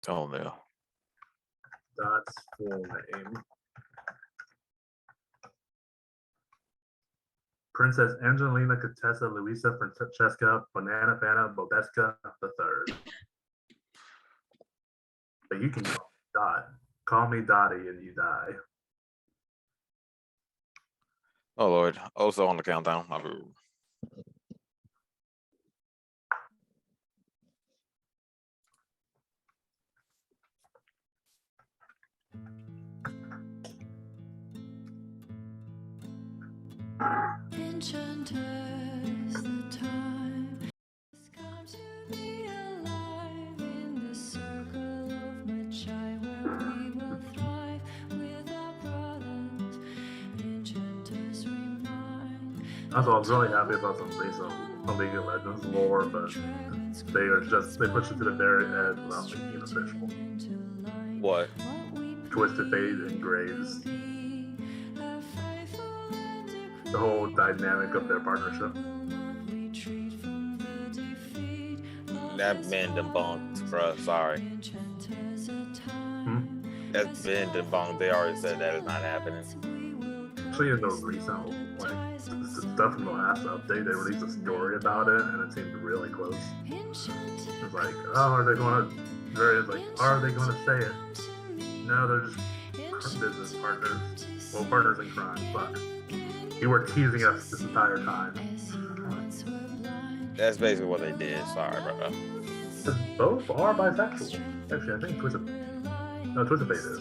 Oh no. Dot's full name. Princess Angelina Contessa Luisa Francesca Banana Fana Bobeska III. But you can call me Dot. Call me Dottie and you die. Oh Lord. Also on the countdown. My boo. Enchanters, the time has come to be alive in the circle of Magi where we will thrive with our brothers. Enchanters remind. Also, I was really happy about some recent League of Legends lore, but they pushed it to the very end without making it official. What? Twisted Fate and Graves. The whole dynamic of their partnership. That been debunked, bro. Sorry. That's been debunked. They already said that is not happening. Actually, in the recent, like, the stuff from the last update, they released a story about it, and it seemed really close. It's like, oh, are they going to say it? No, they're just business partners. Well, partners in crime, but you were teasing us this entire time. That's basically what they did. Sorry, bro. Both are bisexual. Actually, I think Twisted Fate is. I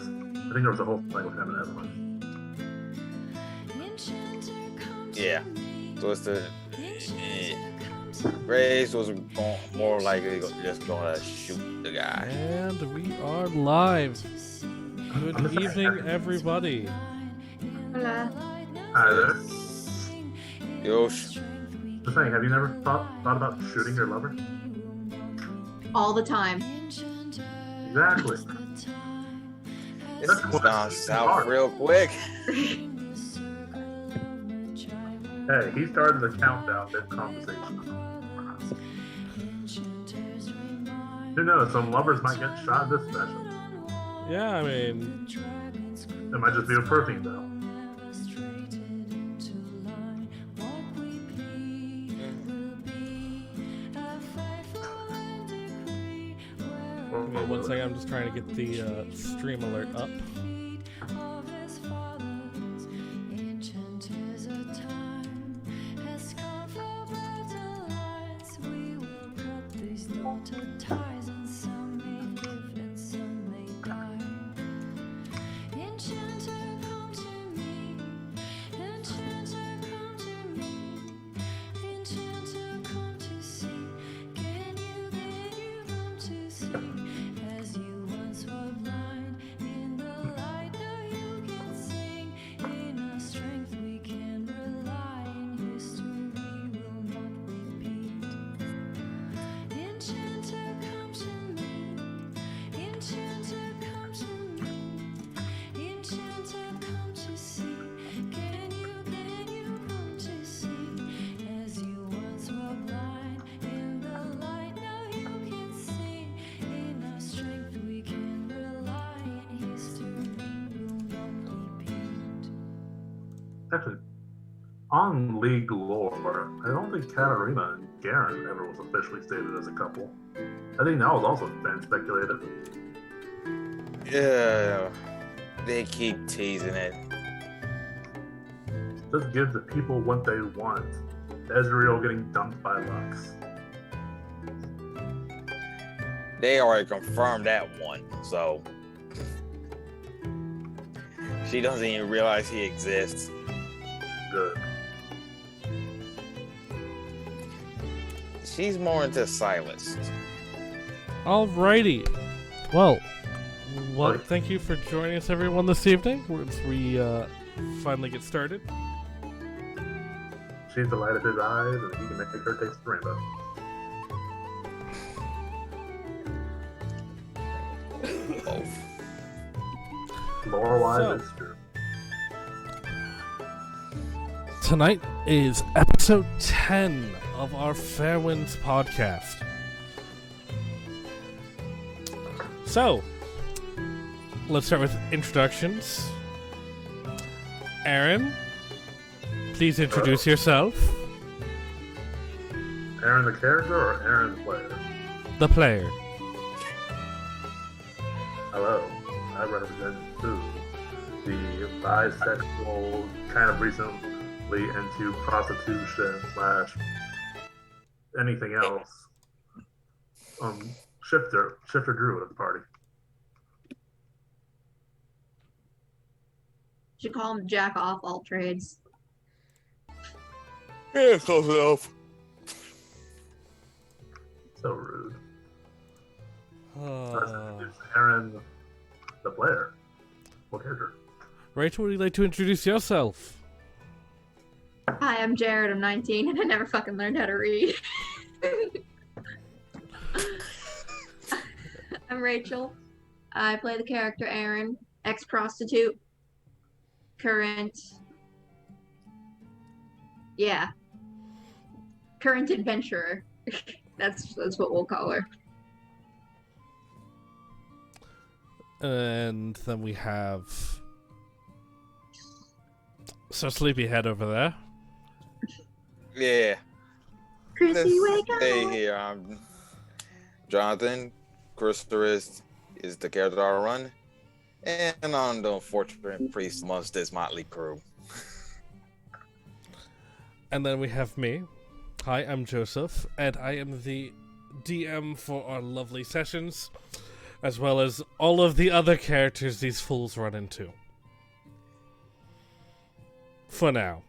think there was a whole thing with him and Evelyn. Yeah. Twisted. Grace was more likely just going to shoot the guy. And we are live. Good evening, everybody. Hola. Hi there. Yosh. Just saying, have you never thought about shooting your lover? All the time. Exactly. It's gone south real quick. Hey, he started the countdown mid-conversation. Who knows, some lovers might get shot this session. Yeah, I mean, It might just be a perfume, though. one second, I'm just trying to get the stream alert up. Actually, on League lore, I don't think Katarina and Garen ever was officially stated as a couple. I think that was also fan speculated. Yeah. They keep teasing it. Just give the people what they want. Ezreal getting dumped by Lux. They already confirmed that one, so she doesn't even realize he exists. Good. She's more into Silas. Alrighty. Well, thank you for joining us, everyone, this evening. As we finally get started. She's the light of his eyes, and he can make her taste the rainbow. Lore-wise, it's true. Tonight is episode 10 of our Fairwinds podcast. So, let's start with introductions. Aaron, please introduce yourself. Aaron the character or Aaron the player? The player. Hello, I represent Sue, the bisexual, kind of recently into prostitution / anything else. Shifter Drew at the party. Should call him Jack off all trades. Yeah, close enough. So rude. It's Aaron, the player. What character? Rachel, would you like to introduce yourself? Hi, I'm Jared. I'm 19, and I never fucking learned how to read. I'm Rachel. I play the character Aaron, ex-prostitute, current adventurer. That's what we'll call her. And then we have Sleepyhead over there. Yeah. Chrissy, wake up! Stay here. I'm Jonathan. Christopher is the character I run. And I'm the unfortunate priest amongst this motley crew. And then we have me. Hi, I'm Joseph, and I am the DM for our lovely sessions, as well as all of the other characters these fools run into. For now.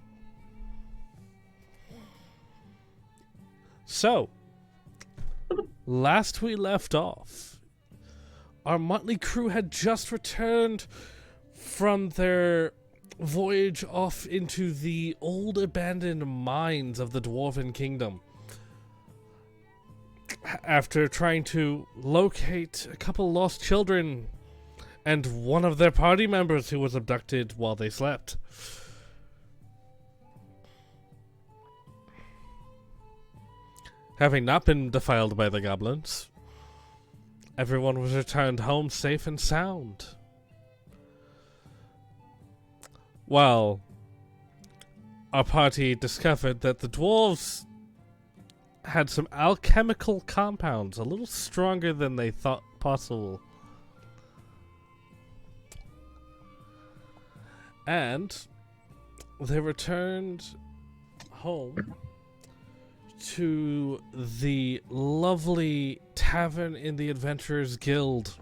So, last we left off, our motley crew had just returned from their voyage off into the old abandoned mines of the Dwarven Kingdom. After trying to locate a couple lost children and one of their party members who was abducted while they slept. Having not been defiled by the goblins, everyone was returned home safe and sound. Well, our party discovered that the dwarves had some alchemical compounds a little stronger than they thought possible. And they returned home to the lovely tavern in the Adventurers Guild.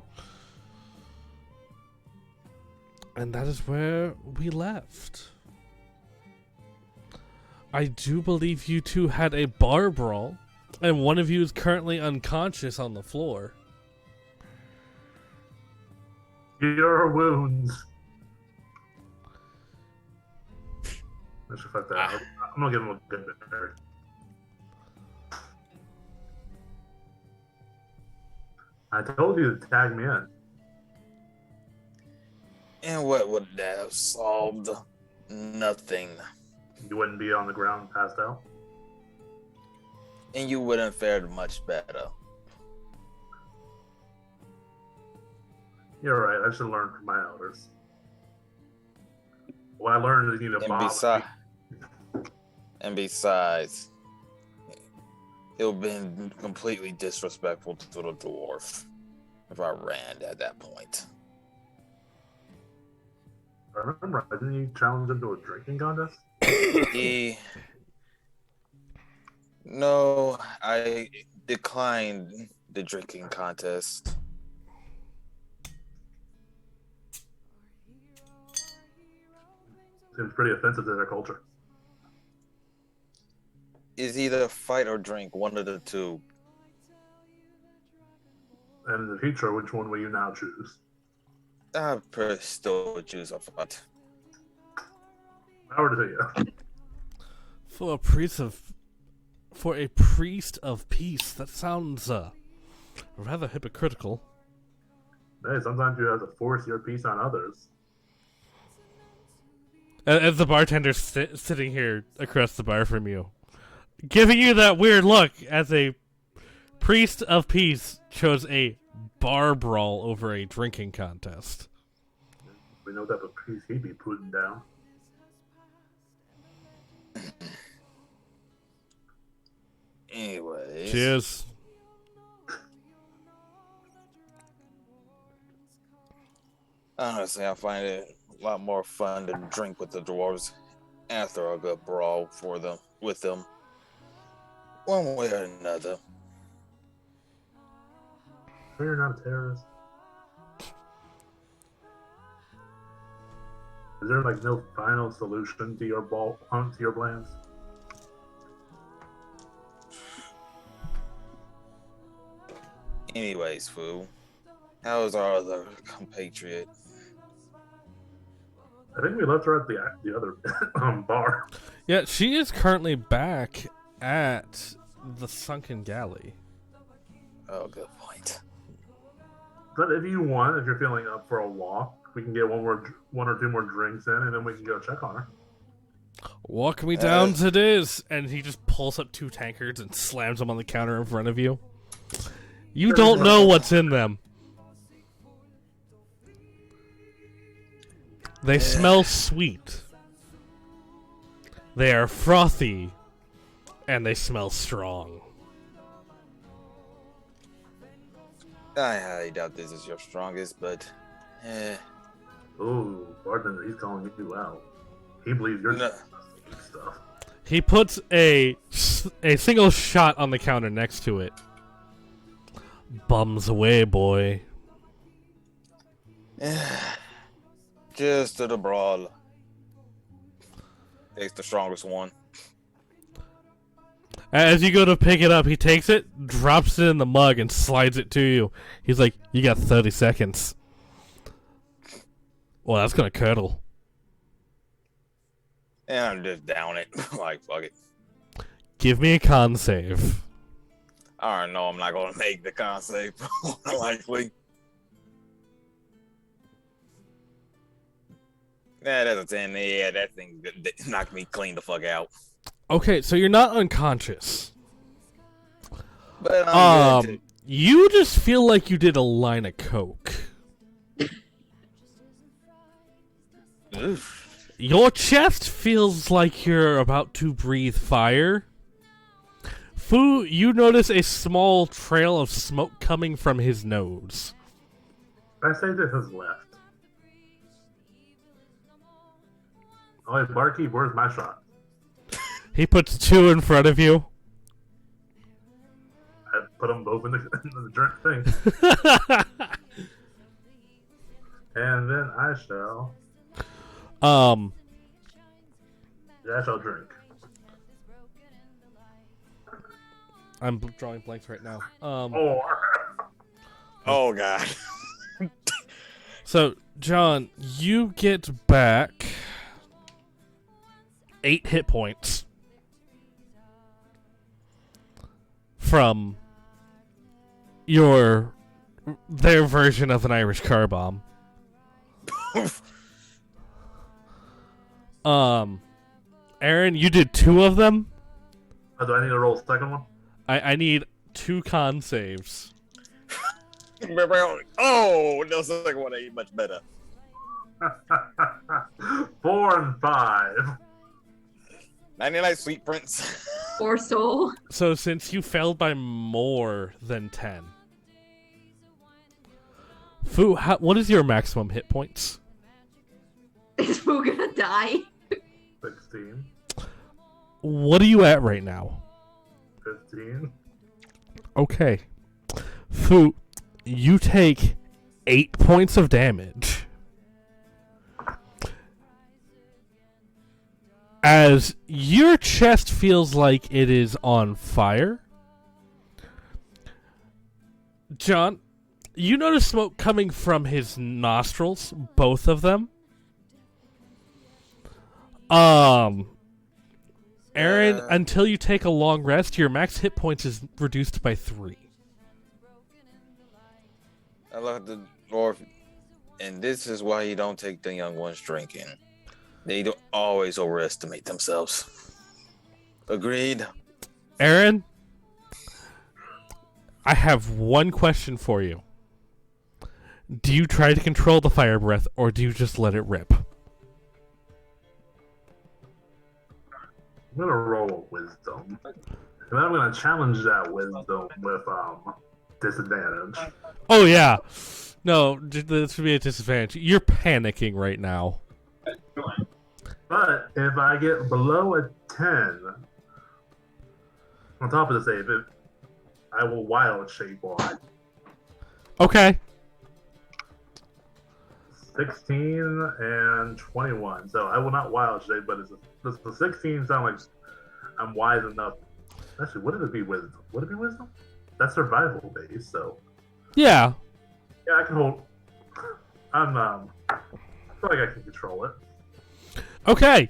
And that is where we left. I do believe you two had a bar brawl, and one of you is currently unconscious on the floor. Your wounds. I should fuck that up. I'm gonna give him a good bit there. I told you to tag me in. And what would that have solved? Nothing. You wouldn't be on the ground passed out. And you wouldn't fared much better. You're right. I should learn from my elders. What I learned is you need to bomb. And besides, it would have been completely disrespectful to the dwarf if I ran at that point. I remember, didn't you challenge him to a drinking contest? No, I declined the drinking contest. Seems pretty offensive to their culture. Is either fight or drink, one of the two. And in the future, which one will you now choose? I still choose a fight. Power to you. For a priest of peace, that sounds rather hypocritical. Hey, sometimes you have to force your peace on others. As the bartender's sitting here across the bar from you, giving you that weird look as a priest of peace chose a bar brawl over a drinking contest. We know that the piece he'd be putting down. Anyways. Cheers. Honestly, I find it a lot more fun to drink with the dwarves after a good brawl with them. One way or another. Sure you're not a terrorist. Is there like no final solution to your plans? Anyways, fool. How's our other compatriot? I think we left her at the other bar. Yeah, she is currently back at the Sunken Galley. Oh, good point. But if you want, if you're feeling up for a walk, we can get one or two more drinks in, and then we can go check on her. Walk me down to this, and he just pulls up 2 tankards and slams them on the counter in front of you. You don't know what's in them. They smell sweet. They are frothy, and they smell strong. I highly doubt this is your strongest, but Ooh, bartender, he's calling you out. He believes you're stuff. He puts a single shot on the counter next to it. Bums away, boy. Just to the brawl. Takes the strongest one. As you go to pick it up, he takes it, drops it in the mug, and slides it to you. He's like, you got 30 seconds. Well, that's gonna curdle. And I'm just down it. Like, fuck it. Give me a con save. I already know I'm not going to make the con save. Likely. Yeah, that's a 10. Yeah, that thing knocked me clean the fuck out. Okay, so you're not unconscious. But I'm good. You just feel like you did a line of coke. Oof. Your chest feels like you're about to breathe fire. Fu, you notice a small trail of smoke coming from his nose. I say to his left. Oh, hey, barkeep, where's my shot? He puts 2 in front of you. I put them both in the drink thing. And then I shall. Yeah, I shall drink. I'm drawing blanks right now. Oh, God. So, John, you get back 8 hit points from their version of an Irish car bomb. Aaron, you did 2 of them. Oh, do I need to roll the second one? I need 2 con saves. Oh, no, the second one ain't much better. 4 and 5. 99 Sweet Prince. Poor soul. So since you failed by more than 10, Fu, what is your maximum hit points? Is Fu gonna die? 16. What are you at right now? 15. Okay. Fu, you take 8 points of damage. As your chest feels like it is on fire. John, you notice smoke coming from his nostrils, both of them. Aaron, until you take a long rest, your max hit points is reduced by 3. I love the dwarf, and this is why you don't take the young ones drinking. They don't always overestimate themselves. Agreed. Aaron, I have one question for you. Do you try to control the fire breath, or do you just let it rip? I'm gonna roll a wisdom. And I'm gonna challenge that wisdom with disadvantage. Oh, yeah. No, this would be a disadvantage. You're panicking right now. But if I get below a 10, on top of the save, I will wild shape on Okay. 16 and 21. So I will not wild shape, but does the 16 sound like I'm wise enough? Actually, would it be wisdom? Would it be wisdom? That's survival based, so Yeah. yeah, I can hold. I feel like I can control it. Okay.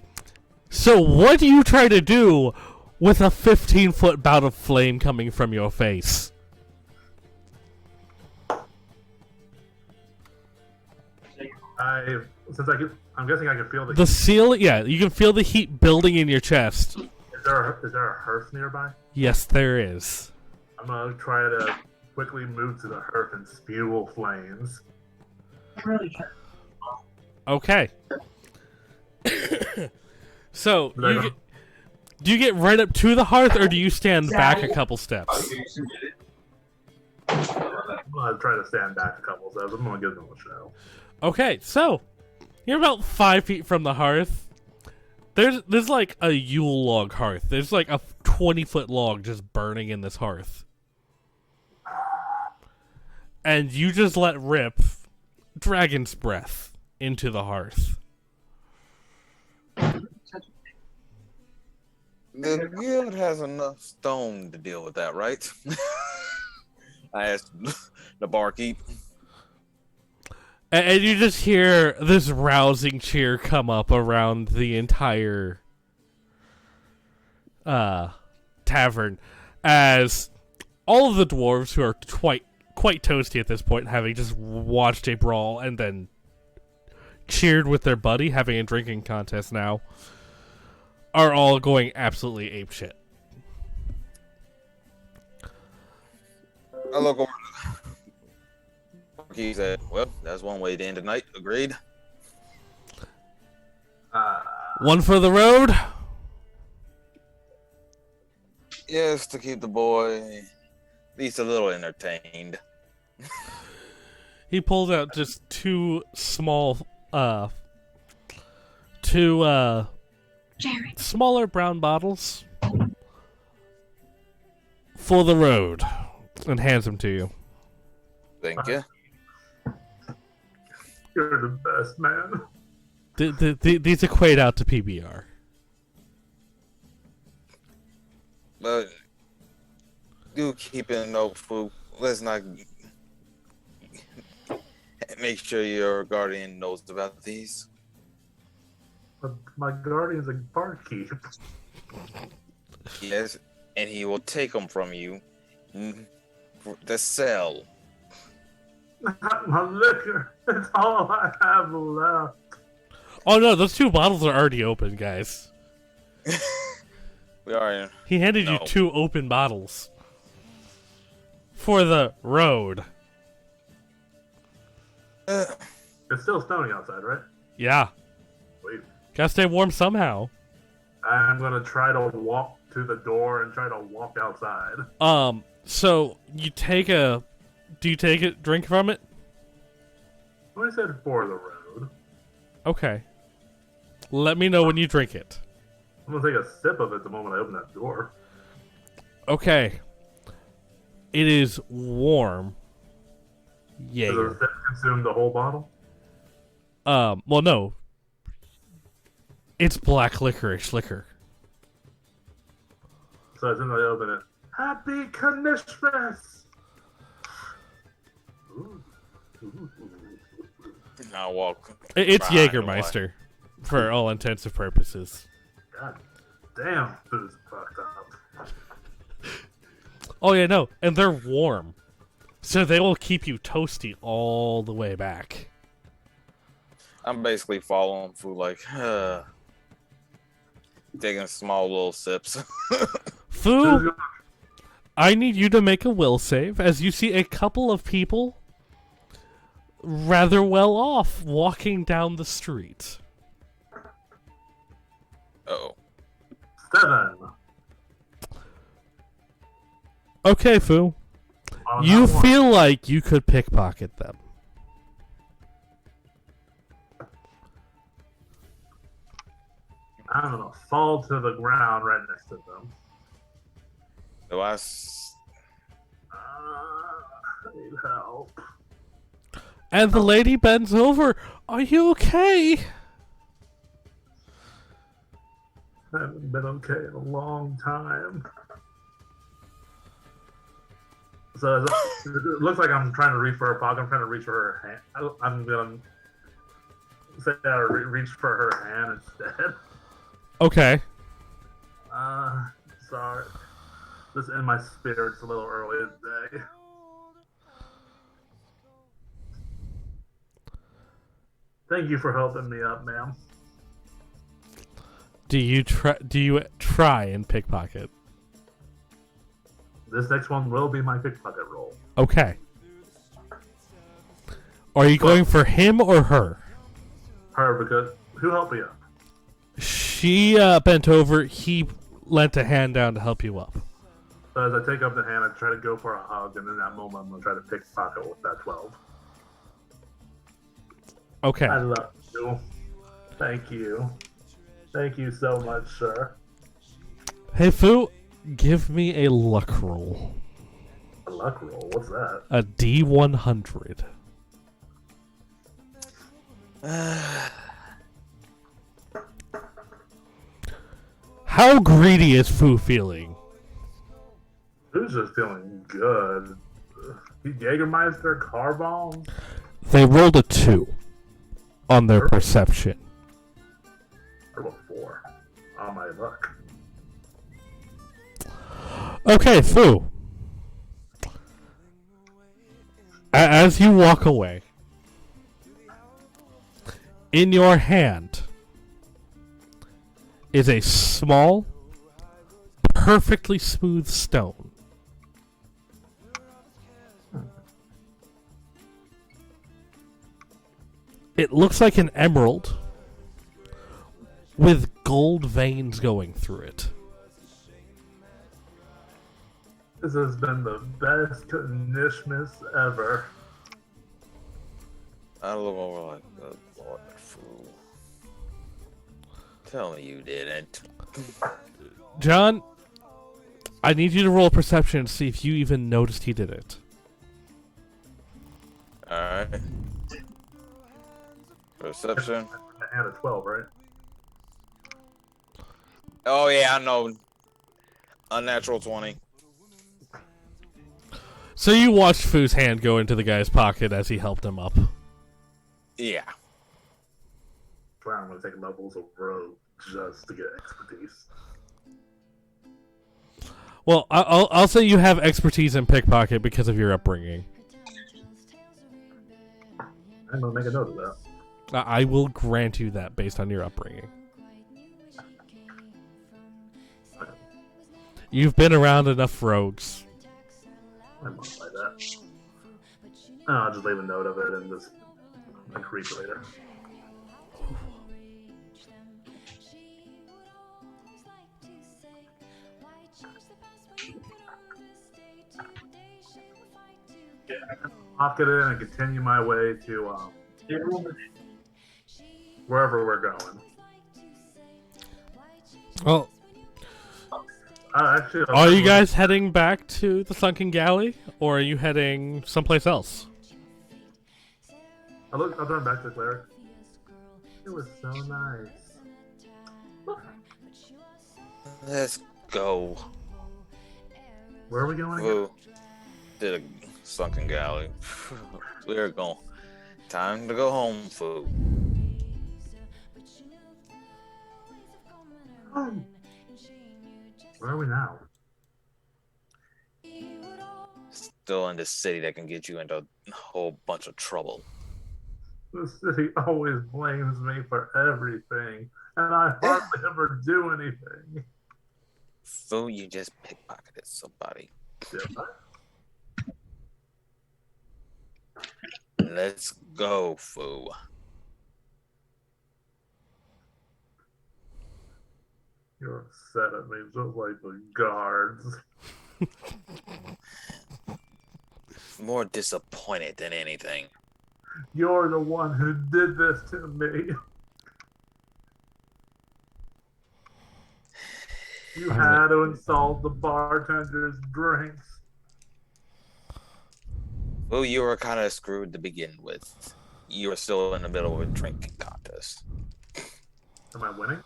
So what do you try to do with a 15-foot bout of flame coming from your face? I'm guessing I can feel The ceiling, yeah, you can feel the heat building in your chest. Is there a hearth nearby? Yes, there is. I'm gonna try to quickly move to the hearth and spew flames. Okay. So, do you get right up to the hearth, or do you stand back a couple steps? I'm gonna try to stand back a couple steps. I'm gonna give them a show. Okay, so you're about 5 feet from the hearth. There's like a Yule log hearth. There's like a 20-foot log just burning in this hearth. And you just let rip dragon's breath into the hearth. The guild has enough stone to deal with that, right? I asked the barkeep. And you just hear this rousing cheer come up around the entire tavern as all of the dwarves, who are quite toasty at this point, having just watched a brawl and then cheered with their buddy, having a drinking contest now, are all going absolutely apeshit. I look over. He said, "Well, that's one way to end the night. Agreed." One for the road. Yes, to keep the boy at least a little entertained. He pulls out just two smaller brown bottles for the road, and hands them to you. Thank you. You're the best, man. These equate out to PBR. But do keep in note, food. Let's not make sure your guardian knows about these. But my guardian's a barkeep. Yes, and he will take them from you to sell. Not my liquor. It's all I have left. Oh no, those two bottles are already open, guys. We are. He handed you 2 open bottles for the road. It's still snowing outside, right? Yeah, Wait. gotta stay warm somehow. I'm gonna try to walk to the door and try to walk outside. So you take a. Do you take a drink from it? I said for the road. Okay. Let me know when you drink it. I'm gonna take a sip of it the moment I open that door. Okay. It is warm. Does Jaeger. a sip consume the whole bottle? Well, no. It's black licorice liquor. So as soon as I open it, Happy Christmas! I'll walk. It's behind Jägermeister, for all intents and purposes. God damn, food's fucked up. Oh yeah, no, and they're warm, so they will keep you toasty all the way back. I'm basically following food, like taking small little sips. Fu, I need you to make a will save as you see a couple of people rather well off walking down the street. Oh. 7. Okay, Fu. On You that one. feel like you could pickpocket them. I'm gonna fall to the ground right next to them. Do I? I need help. And the lady bends over. Are you okay? I haven't been okay in a long time. So it looks like I'm trying to reach for her pocket. I'm trying to reach for her hand. I'm gonna say I reach for her hand instead. Okay. Sorry. Just in my spirits a little early today. Thank you for helping me up, ma'am. Do you try and pickpocket? This next one will be my pickpocket roll. Okay. Are you going for him or her? Her, because who helped me up? She bent over. He lent a hand down to help you up. So as I take up the hand, I try to go for a hug, and in that moment, I'm gonna try to pickpocket with that 12. Okay. I love you. Thank you. Thank you so much, sir. Hey, Fu, give me a luck roll. A luck roll? What's that? A D100. How greedy is Fu feeling? Who's just feeling good? Jägermeister car bomb? They rolled a 2 on their perception. I rolled 4 on my luck. Okay, Fu. As you walk away, in your hand is a small, perfectly smooth stone. It looks like an emerald with gold veins going through it. This has been the best Nishmas ever. I look over like, good Lord, fool. Tell me you didn't. John, I need you to roll perception and see if you even noticed he did it. Alright. Perception. I had a 12, right? Oh, yeah, I know. Unnatural 20. So you watched Fu's hand go into the guy's pocket as he helped him up. Yeah. I'm going to take levels of rogue just to get expertise. Well, I'll say you have expertise in pickpocket because of your upbringing. I'm going to make a note of that. I will grant you that based on your upbringing. You've been around enough rogues. I must like that. I'll just leave a note of it and just read later. Pocket it and continue my way to wherever we're going. Well, Actually, are you guys heading back to the Sunken Galley, or are you heading someplace else? I'll turn back to the cleric. It was so nice. Let's go. Where are we going again? Who did a sunken galley? We're going. Time to go home, fool. Home. Where are we now? Still in this city that can get you into a whole bunch of trouble. The city always blames me for everything, and I hardly ever do anything. Fool, you just pickpocketed somebody. Yeah. Let's go, Fu. You're upset at me just like the guards. More disappointed than anything. You're the one who did this to me. You had to insult the bartender's drinks. Well, you were kind of screwed to begin with. You were still in the middle of a drinking contest. Am I winning?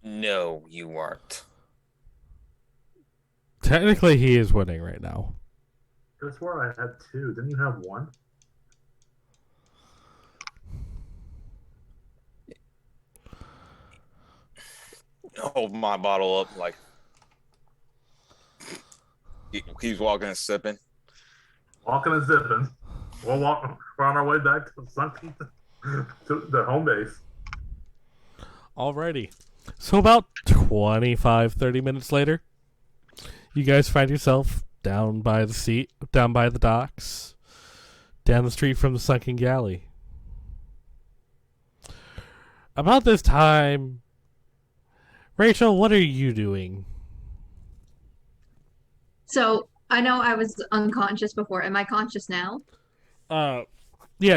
No, you weren't. Technically, he is winning right now. I swore I had two. Didn't you have one? Hold my bottle up like he's walking and sipping. Walking and zipping. We're on our way back to the home base. Alrighty. So about 25-30 minutes later, you guys find yourself down by the docks, down the street from the sunken galley. About this time, Rachel, what are you doing? So I know I was unconscious before. Am I conscious now? Yeah,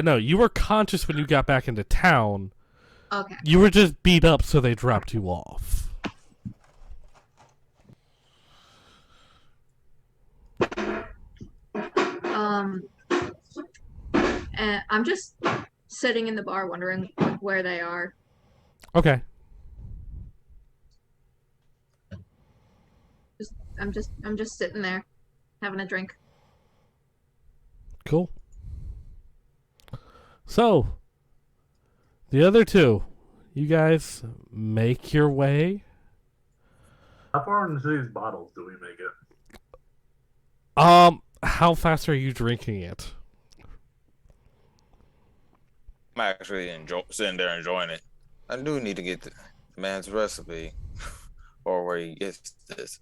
no, you were conscious when you got back into town. Okay. You were just beat up, so they dropped you off. And I'm just sitting in the bar wondering where they are. Okay. I'm just sitting there having a drink. Cool. So, the other two, you guys make your way. How far into these bottles do we make it? How fast are you drinking it? I'm actually sitting there enjoying it. I do need to get the man's recipe or where he gets this.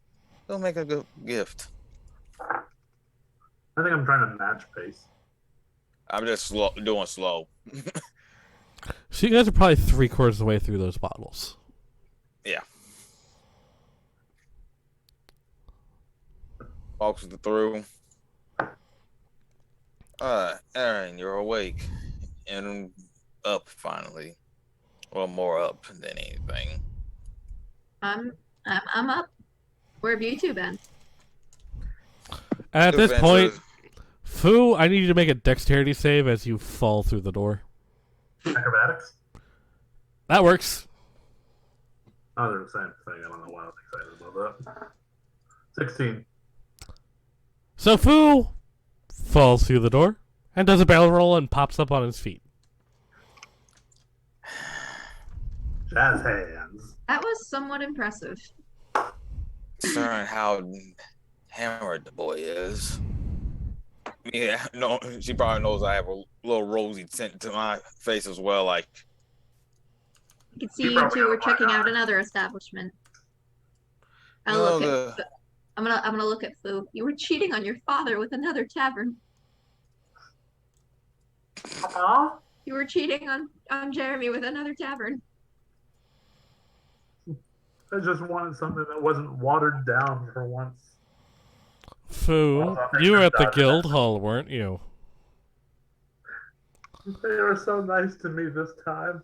It'll make a good gift. I think I'm trying to match pace. I'm just doing slow. So you guys are probably 3/4 of the way through those bottles. Yeah. Walks through. Aaron, you're awake and up finally. Well, more up than anything. I'm up. Where have you two been? At this point, Adventures. Fu, I need you to make a dexterity save as you fall through the door. Acrobatics? That works. Oh, they're the same thing. I don't know why I was excited about that. 16. So Fu falls through the door and does a barrel roll and pops up on his feet. Jazz hands. That was somewhat impressive. Considering how hammered the boy is. Yeah, no, she probably knows I have a little rosy tint to my face as well. Like, I can see you two were checking out another establishment. I'm gonna look at Fu. You were cheating on your father with another tavern. Huh? You were cheating on Jeremy with another tavern. I just wanted something that wasn't watered down for once. Fu, you were at the guild hall, weren't you? They were so nice to me this time.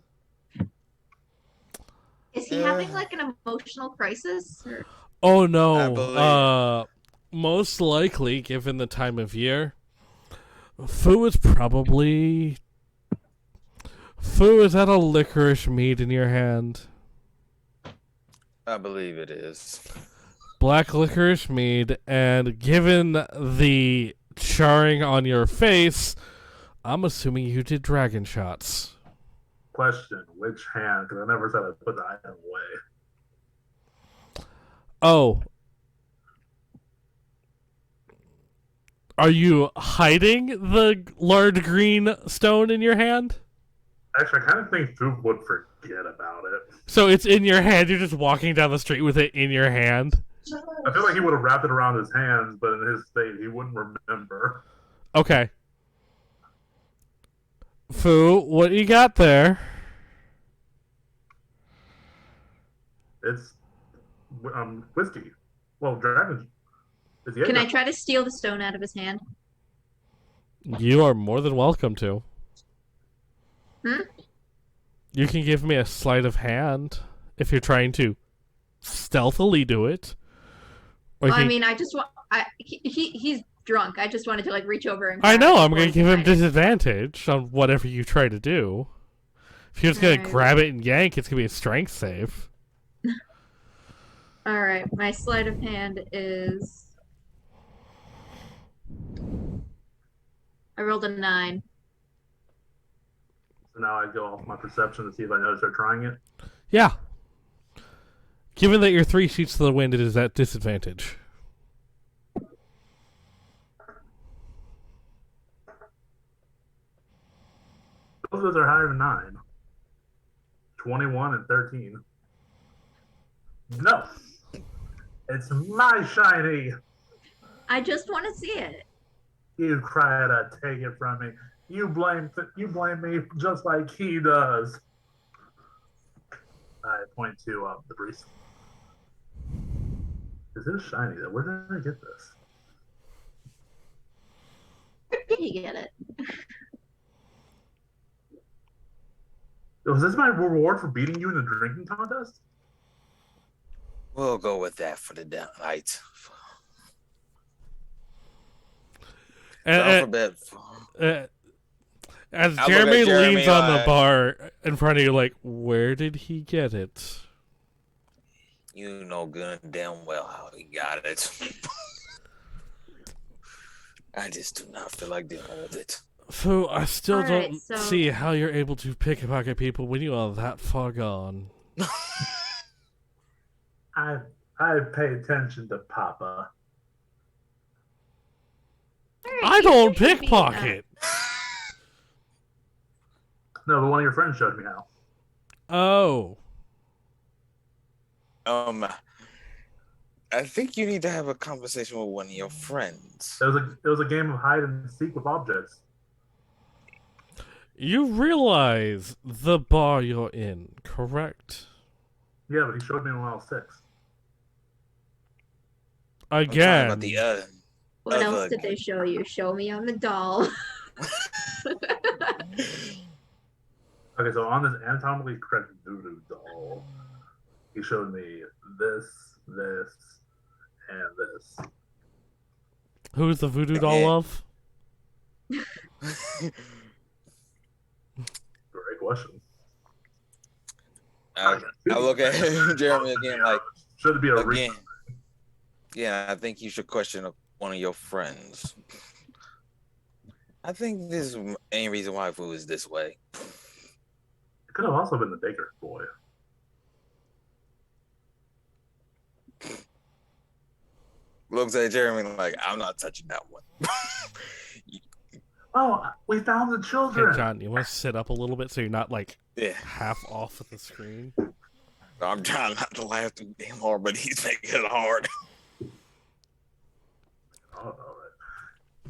Is he having like an emotional crisis? Or... Oh I no. believe- Most likely, given the time of year, Fu is at a licorice mead in your hand. I believe it is. Black licorice mead, and given the charring on your face, I'm assuming you did dragon shots. Question, which hand? Because I never said I put the item away. Oh. Are you hiding the large green stone in your hand? Actually, I kind of think Food would forget about it. So it's in your hand, you're just walking down the street with it in your hand? I feel like he would have wrapped it around his hands, but in his state, he wouldn't remember. Okay. Fu, what you got there? It's whiskey. Well, dragon. Can I try to steal the stone out of his hand? You are more than welcome to. Hmm? You can give me a sleight of hand if you're trying to stealthily do it. Well, I mean, I just want. He's drunk. I just wanted to like reach over and. I know. I'm going to give him disadvantage on whatever you try to do. If you're just going to grab it and yank, it's going to be a strength save. All right, my sleight of hand is. I rolled a 9. So now I go off my perception to see if I notice they're trying it. Yeah. Given that you're 3 sheets to the wind, it is at disadvantage. Both of those are higher than 9. 21 and 13. No. It's my shiny. I just want to see it. You try to take it from me. You blame me just like he does. I point to the priest. Is it shiny though? Where did I get this? Where did you get it? Was this my reward for beating you in the drinking contest? We'll go with that for the night. Alphabet. As Jeremy leans on the bar in front of you, like, where did he get it? You know good and damn well how he got it. I just do not feel like dealing with it. Fu, I still don't see how you're able to pickpocket people when you are that far gone. I pay attention to Papa. I don't pickpocket. No, but one of your friends showed me how. Oh. I think you need to have a conversation with one of your friends. It was a game of hide and seek with objects. You realize the bar you're in, correct? Yeah, but he showed me when I was 6. Again. What else did they show you? Show me on the doll. Okay, so on this anatomically correct voodoo doll, he showed me this, and this. Who's the voodoo doll of? Great question. I look at Jeremy again like, should it be a reason? Yeah, I think you should question one of your friends. I think this is the main reason why Fu is this way. It could have also been the baker boy. Looks at Jeremy like, I'm not touching that one. Oh, we found the children. Hey, John, you want to sit up a little bit so you're not like half off of the screen? I'm trying not to laugh too damn hard, but he's making it hard.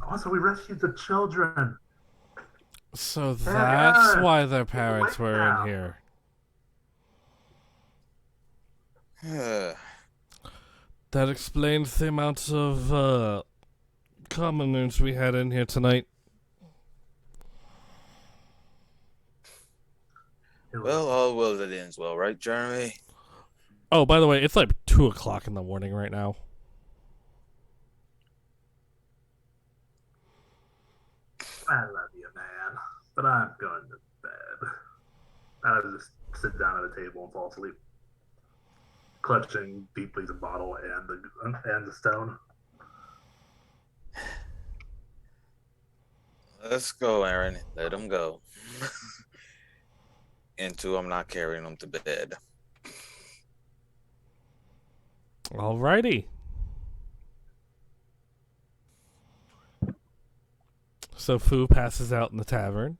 Also, we rescued the children. So that's why their parents were in here. That explains the amount of commoners we had in here tonight. Well, all well that ends well, right, Jeremy? Oh, by the way, it's like 2 o'clock in the morning right now. I love you, man, but I'm going to bed. I'll just sit down at a table and fall asleep, clutching deeply the bottle and the stone. Let's go, Aaron. Let him go. And 2, I'm not carrying him to bed. Alrighty. So Fu passes out in the tavern.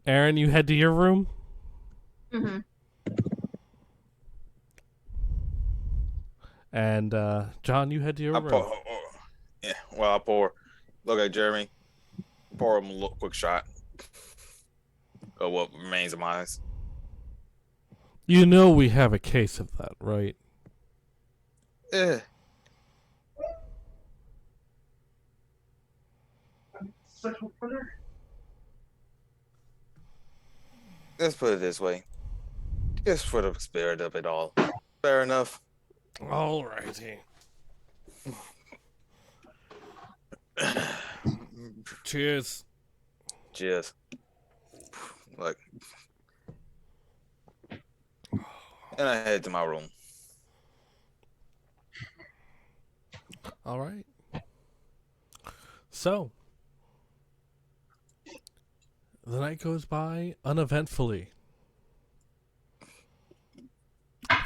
Aaron, you head to your room? Mm-hmm. And John, you head to your room. Yeah, well, I'll pour. Look at Jeremy. Pour him a little quick shot of what remains of my eyes. You know we have a case of that, right? Eh. Let's put it this way. Just for the spirit of it all. Fair enough. Alrighty. Cheers. Cheers. Like, and I head to my room. All right. So, the night goes by uneventfully.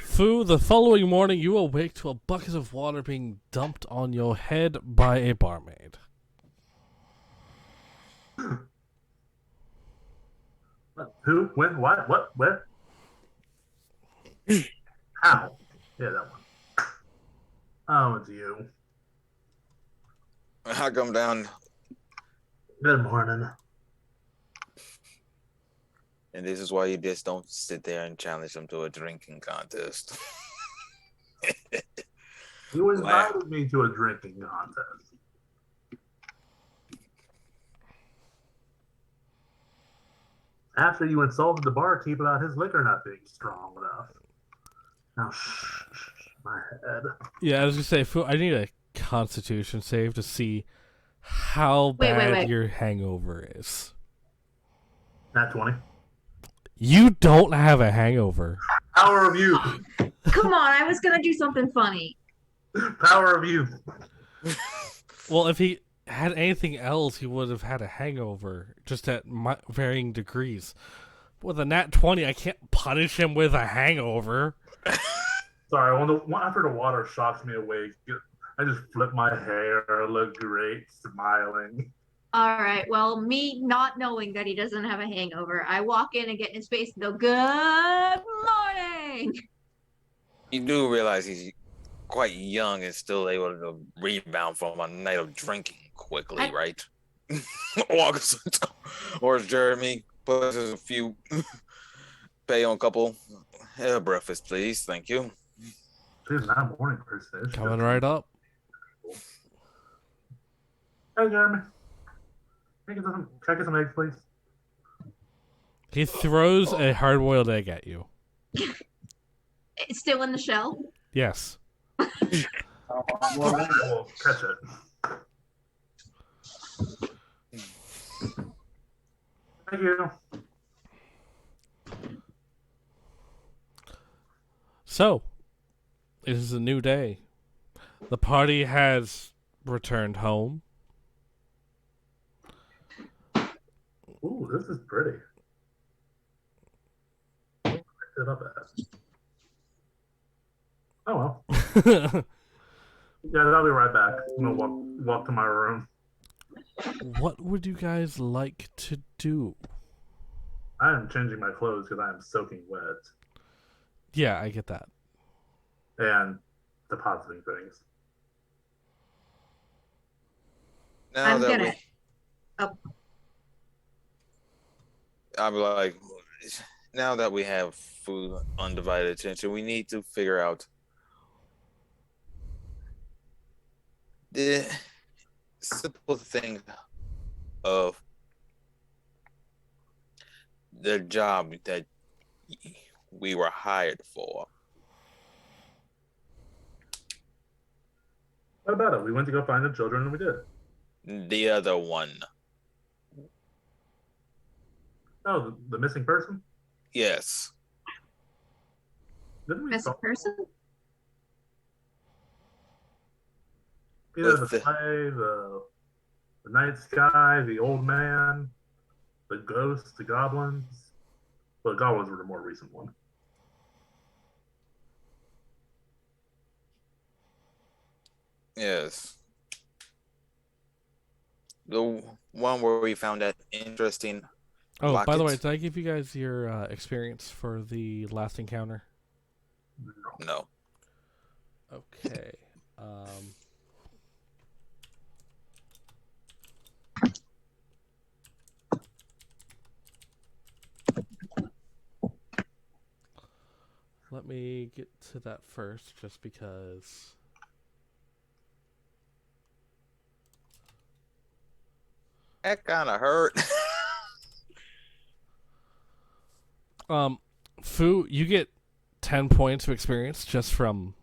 Fu, the following morning, you awake to a bucket of water being dumped on your head by a barmaid. Who? When? What? What? Where? How? Yeah, that one. Oh, it's you. I come down, Good morning. and this is why you just don't sit there and challenge them to a drinking contest. You invited me to a drinking contest. After you insulted the barkeep about his liquor not being strong enough. Now, shh, my head. Yeah, I was gonna say, Fu, I need a Constitution save to see how bad your hangover is. Nat 20. You don't have a hangover. Power of youth. Come on, I was gonna do something funny. Power of youth. Well, if he had anything else, he would have had a hangover, just at varying degrees. With a nat 20, I can't punish him with a hangover. Sorry, after the water shocks me awake, I just flip my hair, look great, smiling. All right. Well, me not knowing that he doesn't have a hangover, I walk in and get in his face and go, "Good morning." You do realize he's quite young and still able to rebound from a night of drinking quickly, right? Or Jeremy puts a few, pay on a couple. Breakfast, please. Thank you. She's not morning person. Coming right up. Hey, Jeremy. Can I get some eggs, please? He throws a hard-boiled egg at you. It's still in the shell. Yes. We'll catch it. Thank you. So, it is a new day. The party has returned home. Ooh, this is pretty. Picked it up at. Oh well. Yeah, I'll be right back. I'm gonna walk to my room. What would you guys like to do? I am changing my clothes because I am soaking wet Yeah, I get that. and depositing things. Now I'm that gonna- I'm like, now that we have full undivided attention, we need to figure out the simple thing of the job that we were hired for. What about it? We went to go find the children and we did. The other one. Oh, the missing person? Yes. Didn't we Missing solve person? either the With the- play, the night sky, the old man, the ghosts, the goblins? Well, the goblins were the more recent one. Yes. The one where we found that interesting. Oh, by the way, locket. did I give you guys your experience for the last encounter? No. Okay. let me get to that first, just because. That kind of hurt. Fu, you get 10 points of experience just from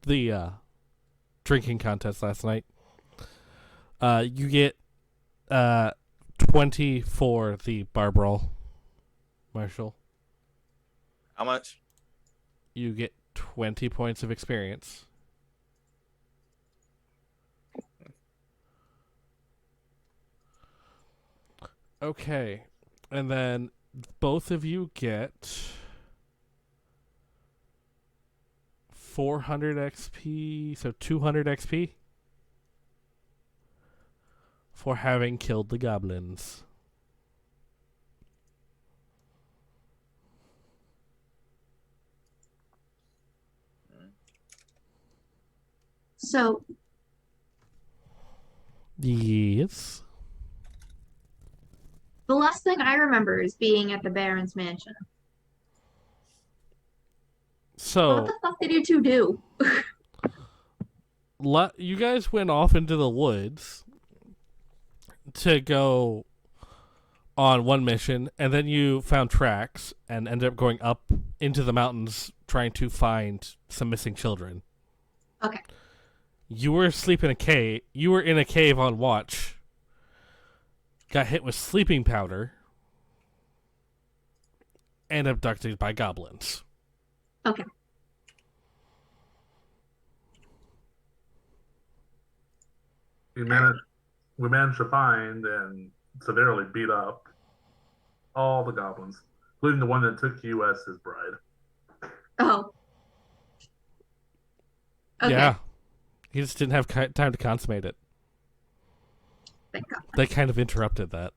the drinking contest last night. You get 20 for the bar brawl, Marshall. How much? You get 20 points of experience. Okay. And then both of you get 400 XP, so 200 XP for having killed the goblins. So, Yes. the last thing I remember is being at the Baron's mansion. So, What the fuck did you two do? you guys went off into the woods to go on one mission, and then you found tracks and ended up going up into the mountains trying to find some missing children. Okay. You were asleep in a cave. You were in a cave on watch. Got hit with sleeping powder. And abducted by goblins. Okay. We managed to find and severely beat up all the goblins, including the one that took you as his bride. Oh. Okay. Yeah. He just didn't have time to consummate it. Thank God. They kind of interrupted that.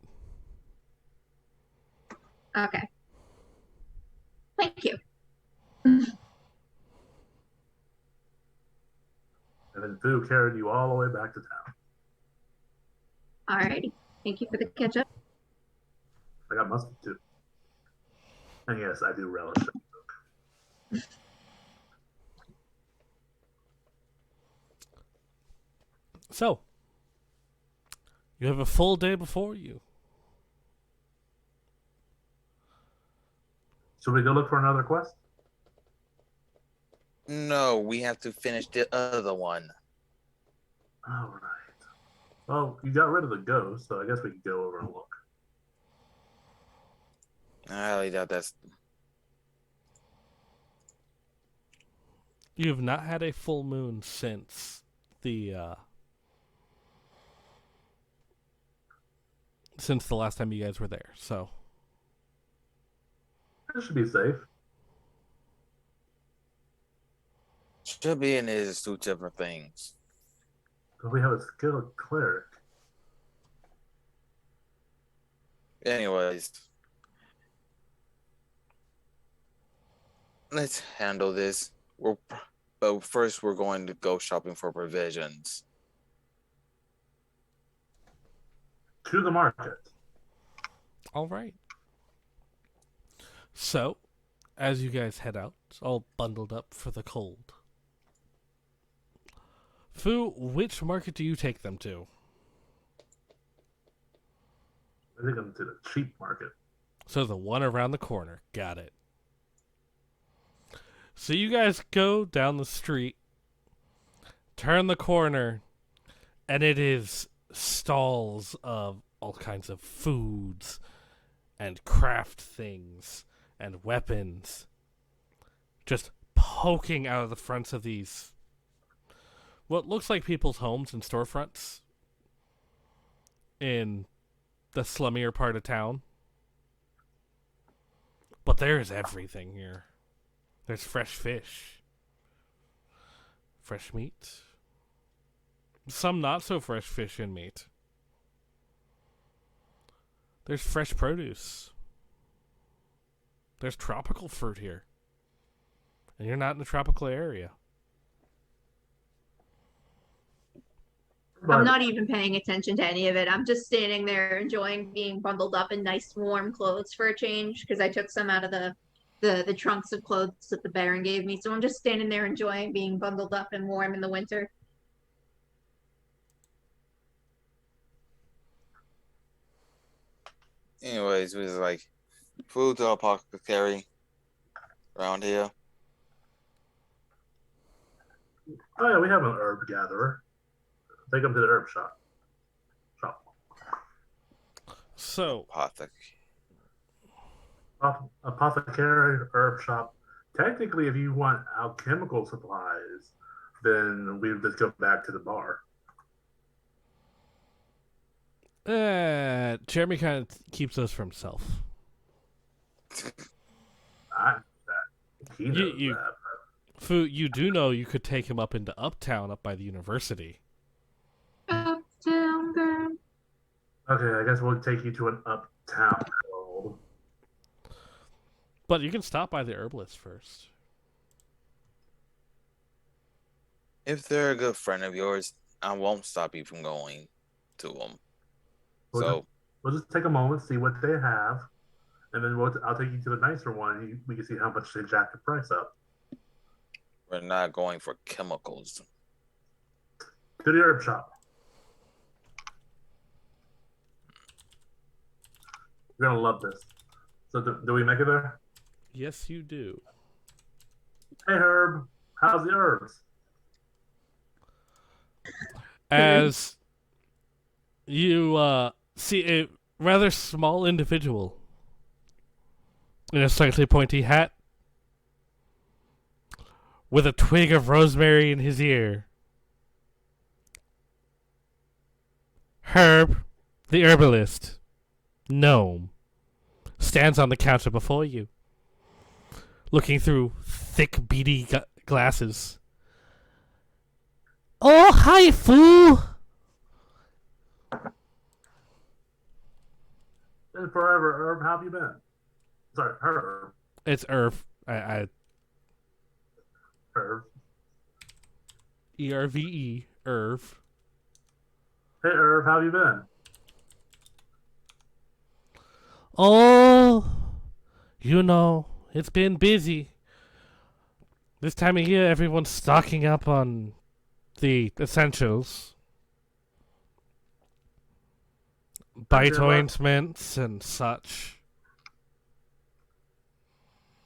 Okay. Thank you. And then Fu carried you all the way back to town. Alrighty. Thank you for the catch up. I got mustard too. And yes, I do relish it. So, you have a full day before you. Should we go look for another quest? No, we have to finish the other one. All right. Well, you got rid of the ghost, so I guess we could go over and look. I highly doubt that's. You have not had a full moon since the last time you guys were there, so This should be safe. Should be in is two different things. But we have a skilled cleric. Anyways, let's handle this. But first, we're going to go shopping for provisions. To the market. all right. So, as you guys head out, all bundled up for the cold. Fu, which market do you take them to? I think I'm to the cheap market. So the one around the corner. Got it. So you guys go down the street, turn the corner, and it is stalls of all kinds of foods and craft things and weapons just poking out of the fronts of these what looks like people's homes and storefronts in the slummier part of town. But there's everything here. There's fresh fish, fresh meat, some not so fresh fish and meat. There's fresh produce. There's tropical fruit here. And you're not in the tropical area. I'm not even paying attention to any of it. I'm just standing there enjoying being bundled up in nice warm clothes for a change because I took some out of the the trunks of clothes that the Baron gave me. So I'm just standing there enjoying being bundled up and warm in the winter. Anyways, we was like food to apothecary around here. Oh yeah, we have an herb gatherer. Take him to the herb shop. So, Apothecary herb shop. Technically, if you want alchemical supplies, then we would just go back to the bar. Jeremy kind of keeps those for himself. He knows You- that. Fu, you do know you could take him up into Uptown, up by the university. Uptown girl. Okay, I guess we'll take you to an uptown world. But you can stop by the herbalist first. If they're a good friend of yours, I won't stop you from going to them. We'll just take a moment, see what they have, and then I'll take you to the nicer one. We can see how much they jack the price up. We're not going for chemicals. To the herb shop. You're gonna love this. So do we make it there? Yes, you do. Hey Herb, how's the herbs? As you see a rather small individual in a slightly pointy hat with a twig of rosemary in his ear. Herb, the herbalist, gnome, stands on the counter before you, looking through thick, beady glasses. Oh, hi, fool! Been forever, Herb. How have you been? Sorry, Herb. It's Herb. Herb. ERVE, Herb. Hey Herb, how have you been? Oh, you know, it's been busy. This time of year, everyone's stocking up on the essentials. Bite ointments and such.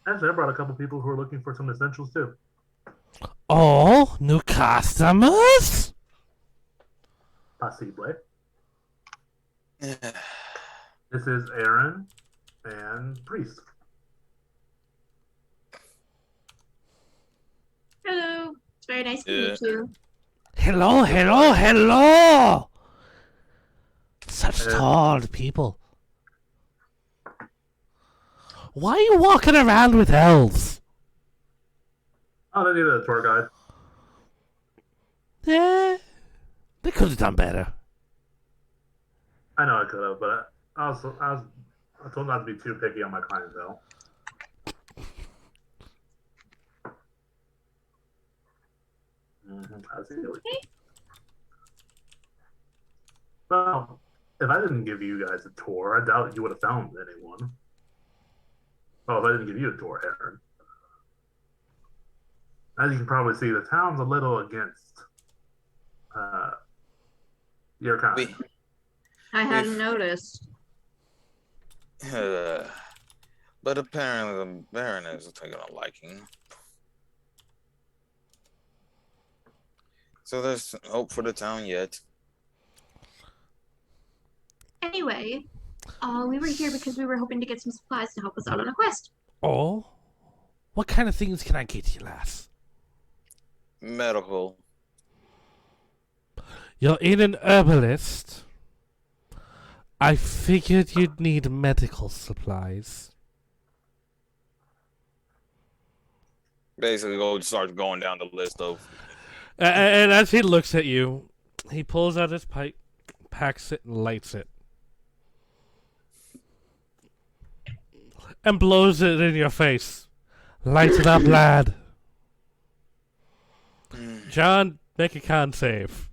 Actually, I brought a couple people who are looking for some essentials too. Oh, new customers? Possibly. This is Aaron and Priest. Hello. It's very nice to meet you. Hello, hello, hello! Such tall people. Why are you walking around with elves? Oh, they needed a tour guide. They could have done better. I know I could have, but I told not to be too picky on my clientele. I see. Well, if I didn't give you guys a tour, I doubt you would have found anyone. Oh, if I didn't give you a tour, Aaron. As you can probably see, the town's a little against your kind. I hadn't noticed. But apparently the Baron is taking a liking. So there's hope for the town yet. Anyway, we were here because we were hoping to get some supplies to help us out on a quest. Oh? What kind of things can I get you, lass? Medical. You're in an herbalist. I figured you'd need medical supplies. Basically, go start going down the list of. And as he looks at you, he pulls out his pipe, packs it, and lights it. And blows it in your face. Light it up, lad. John, make a con save.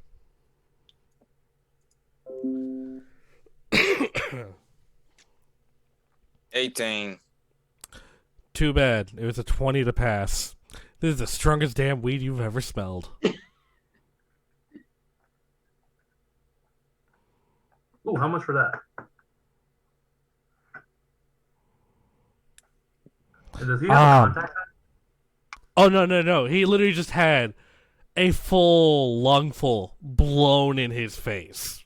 $18. Too bad. It was a 20 to pass. This is the strongest damn weed you've ever smelled. Ooh, how much for that? And does he have a contact? Oh, no. He literally just had a full lungful blown in his face.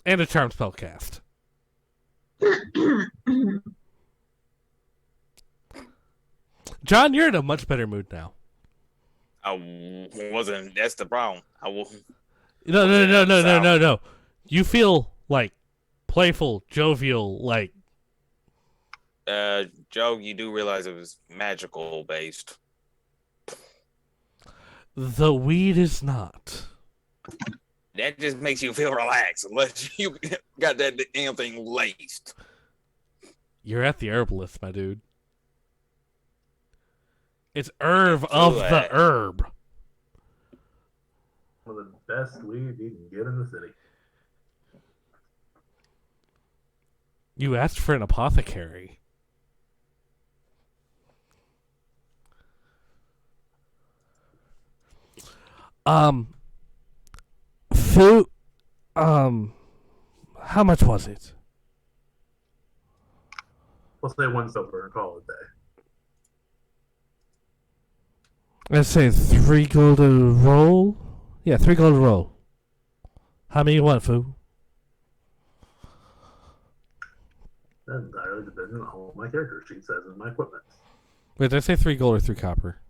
And a charm spell cast. John, you're in a much better mood now. I wasn't. That's the problem. No. You feel like playful, jovial, like. Joe, you do realize it was magical based. The weed is not. That just makes you feel relaxed, unless you got that damn thing laced. You're at the herbalist, my dude. It's herb of the herb. One of the best weed you can get in the city. You asked for an apothecary. Food. How much was it? We'll say 1 silver and call it a day. Let's say 3 gold a roll. Yeah, 3 gold a roll. How many you want, Foo? That entirely depends on what my character sheet says in my equipment. Wait, did I say 3 gold or 3 copper?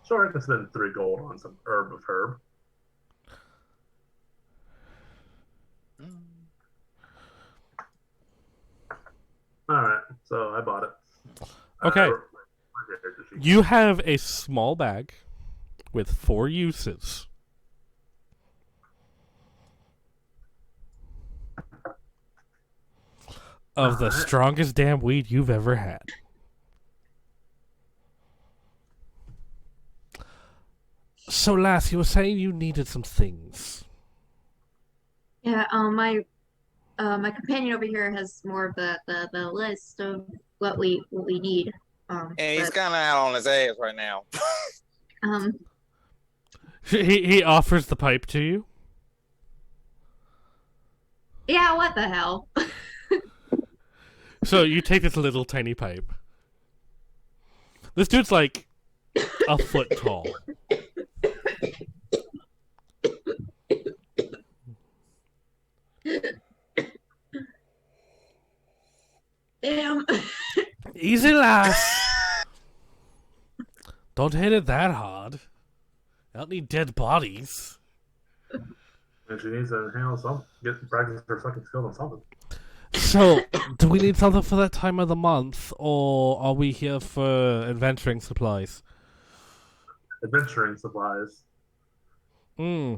Sure, I can spend 3 gold on some herb of herb. Alright, so I bought it. Okay. You have a small bag with 4 uses. Of the strongest damn weed you've ever had. So, Lass, you were saying you needed some things. Yeah, my companion over here has more of the list of what we need. And he's kind of out on his ass right now. He offers the pipe to you. Yeah, what the hell? So you take this little tiny pipe. This dude's like a foot tall. Damn. Easy, lass. Don't hit it that hard. I don't need dead bodies. And she needs to handle get practice her fucking skills on something. So, do we need something for that time of the month, or are we here for adventuring supplies? Adventuring supplies. Hmm.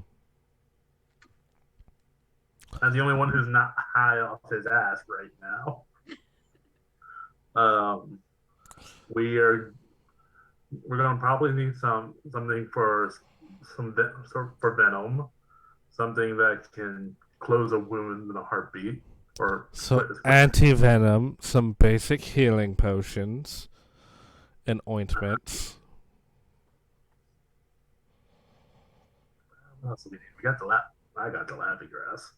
As the only one who's not high off his ass right now. We're gonna probably need something for venom, something that can close a wound in a heartbeat. So anti-venom, some basic healing potions, and ointments. What else do we need? I got the lappy grass.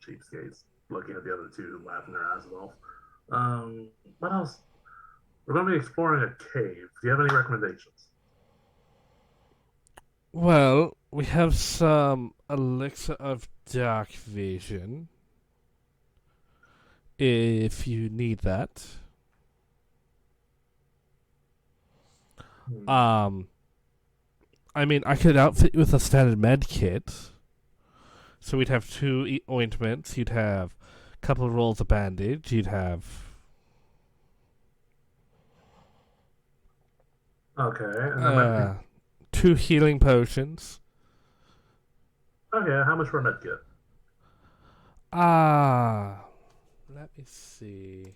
Cheapskates. Looking at the other two laughing their asses off. What else? We're going to be exploring a cave. Do you have any recommendations? Well, we have some elixir of dark vision. If you need that. I mean, I could outfit you with a standard med kit. So we'd have 2 ointments. You'd have a couple of rolls of bandage. You'd have... Okay. And then 2 healing potions. Okay, how much for a med kit? Let me see.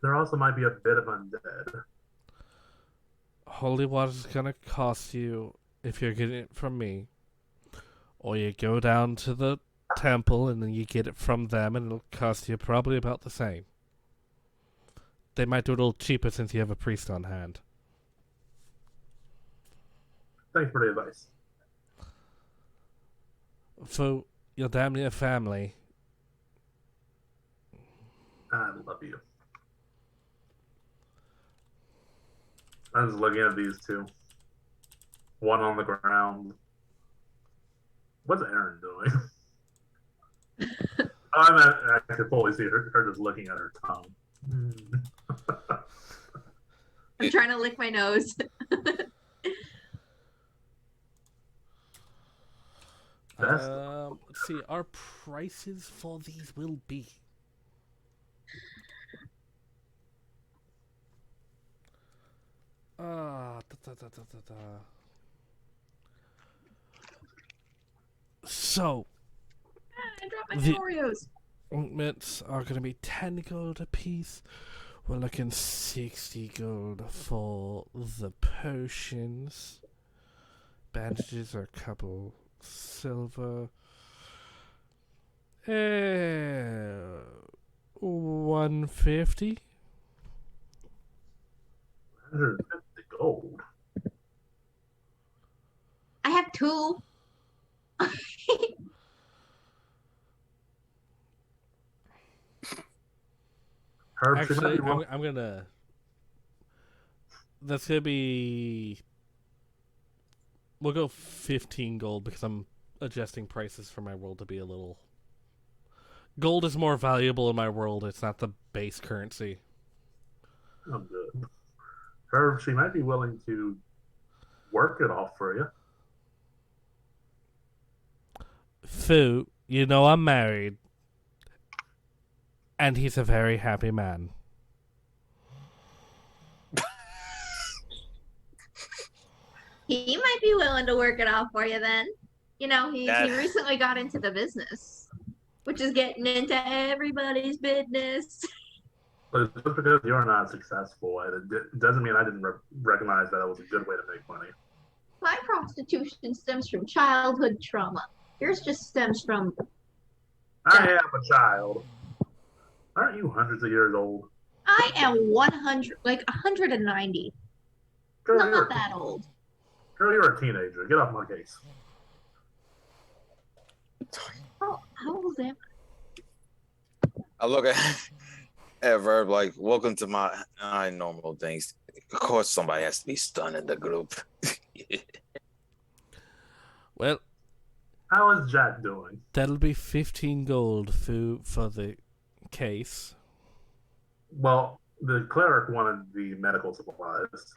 There also might be a bit of undead. Holy water's gonna cost you if you're getting it from me. Or you go down to the temple, and then you get it from them, and it'll cost you probably about the same. They might do it a little cheaper since you have a priest on hand. Thanks for the advice. For your damn near family. I love you. I'm just looking at these two. One on the ground. What's Erin doing? I can fully see her just looking at her tongue. I'm trying to lick my nose. Let's see. Our prices for these will be. So, I dropped my the Oreos. ointments are going to be 10 gold a piece. We're looking 60 gold for the potions. Bandages are a couple silver. 150. 150 gold. I have 2. Actually, I'm gonna. That's gonna be. We'll go 15 gold because I'm adjusting prices for my world to be a little. Gold is more valuable in my world. It's not the base currency. Oh, good. Her, she might be willing to work it off for you. Fu, you know I'm married. And he's a very happy man. He might be willing to work it off for you then. You know, he recently got into the business, which is getting into everybody's business. But just because you're not successful at it doesn't mean I didn't recognize that was a good way to make money. My prostitution stems from childhood trauma. Yours just stems from... I am a child. Aren't you hundreds of years old? I am 100, like 190. Girl, Not that old. Girl, you're a teenager. Get off my case. Oh, how old am I? I look at Verb like, welcome to my normal things. Of course, somebody has to be stunned in the group. Well, how is Jack doing? That'll be 15 gold for the case. Well, the cleric wanted the medical supplies.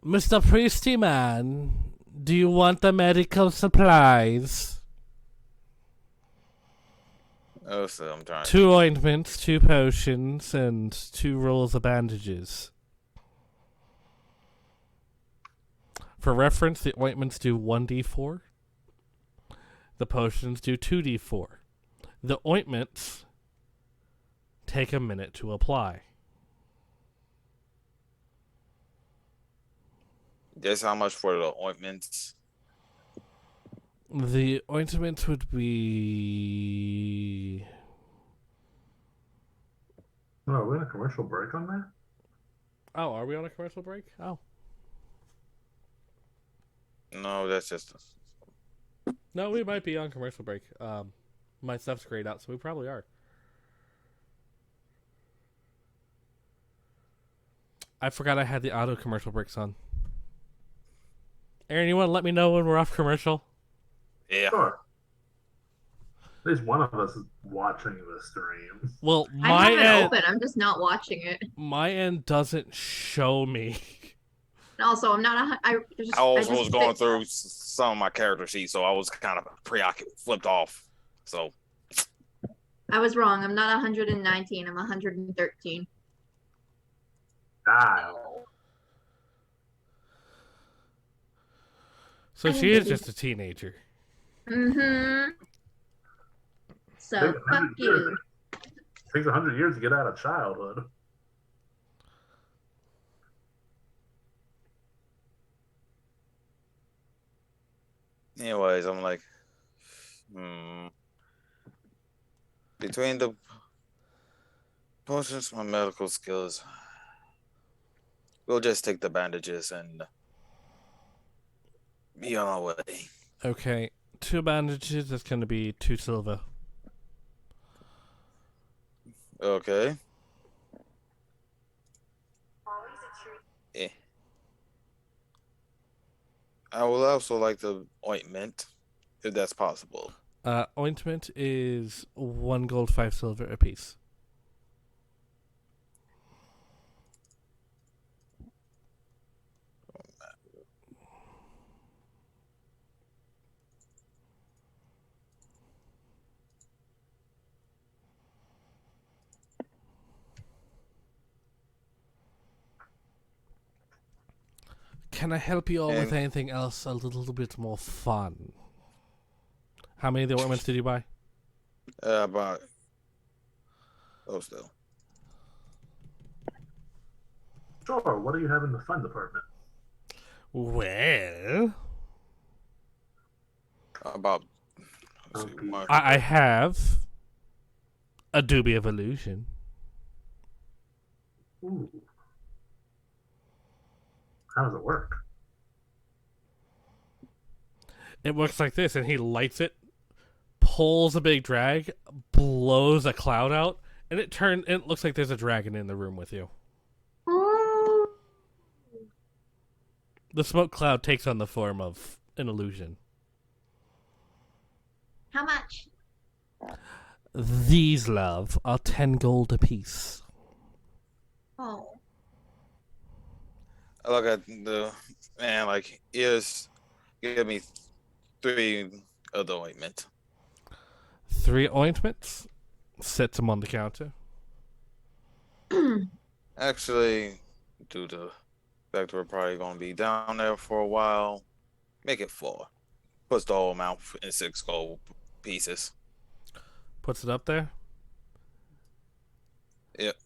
Mr. Priesty Man, do you want the medical supplies? Oh, so I'm trying. 2 ointments, 2 potions, and 2 rolls of bandages. For reference, the ointments do 1d4. The potions do 2d4. The ointments take a minute to apply. Guess how much for the ointments? The ointments would be... Oh, are we on a commercial break on that? Oh, are we on a commercial break? Oh. No, that's just... No, we might be on commercial break. My stuff's grayed out, so we probably are. I forgot I had the auto commercial breaks on. Aaron, you want to let me know when we're off commercial? Yeah. Sure. At least one of us is watching the stream. Well, I my have it end, open. I'm just not watching it. my end doesn't show me. And also, I'm not. I also was going through some of my character sheets, so I was kind of flipped off. So I was wrong. I'm not 119. I'm 113. Dial. So she is just a teenager. Mm-hmm. So, fuck you. Takes 100 years to get out of childhood. anyways, I'm like, Between the potions, my medical skills, we'll just take the bandages and be on our way. Okay, 2 bandages. That's going to be 2 silver. Okay. Eh. I would also like the ointment, if that's possible. Ointment is 1 gold, 5 silver apiece. Can I help you all with anything else a little bit more fun? How many of the ointments did you buy? About those though. Sure, what do you have in the fun department? Well, About. I have a Doobie of Illusion. Ooh. How does it work? It works like this, and he lights it, pulls a big drag, blows a cloud out, and it looks like there's a dragon in the room with you. The smoke cloud takes on the form of an illusion. How much? These, love, are 10 gold apiece. Oh. I look at the man like, give me 3 of the ointment. 3 ointments. Sets them on the counter. Actually, due to the fact we're probably going to be down there for a while, make it 4. Puts the whole amount in 6 gold pieces. Puts it up there. Yep.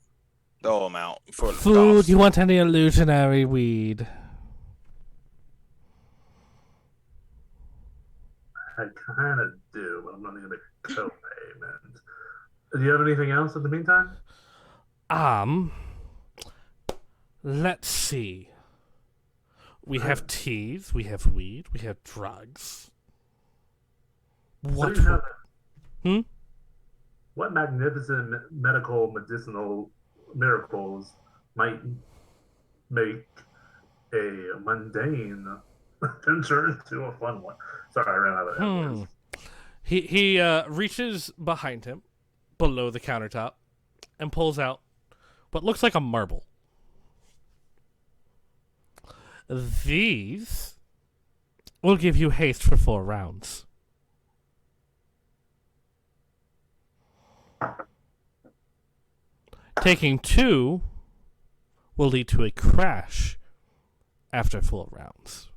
The whole amount for the Food, cost. you want any illusionary weed? I kind of do, but I'm not going to make a co-payment. Do you have anything else in the meantime? Let's see. We have teas, we have weed, we have drugs. What? Do you have What magnificent medicinal miracles might make a mundane venture into a fun one? Sorry, I ran out of words. He reaches behind him, below the countertop, and pulls out what looks like a marble. These will give you haste for 4 rounds. Taking 2 will lead to a crash after 4 rounds.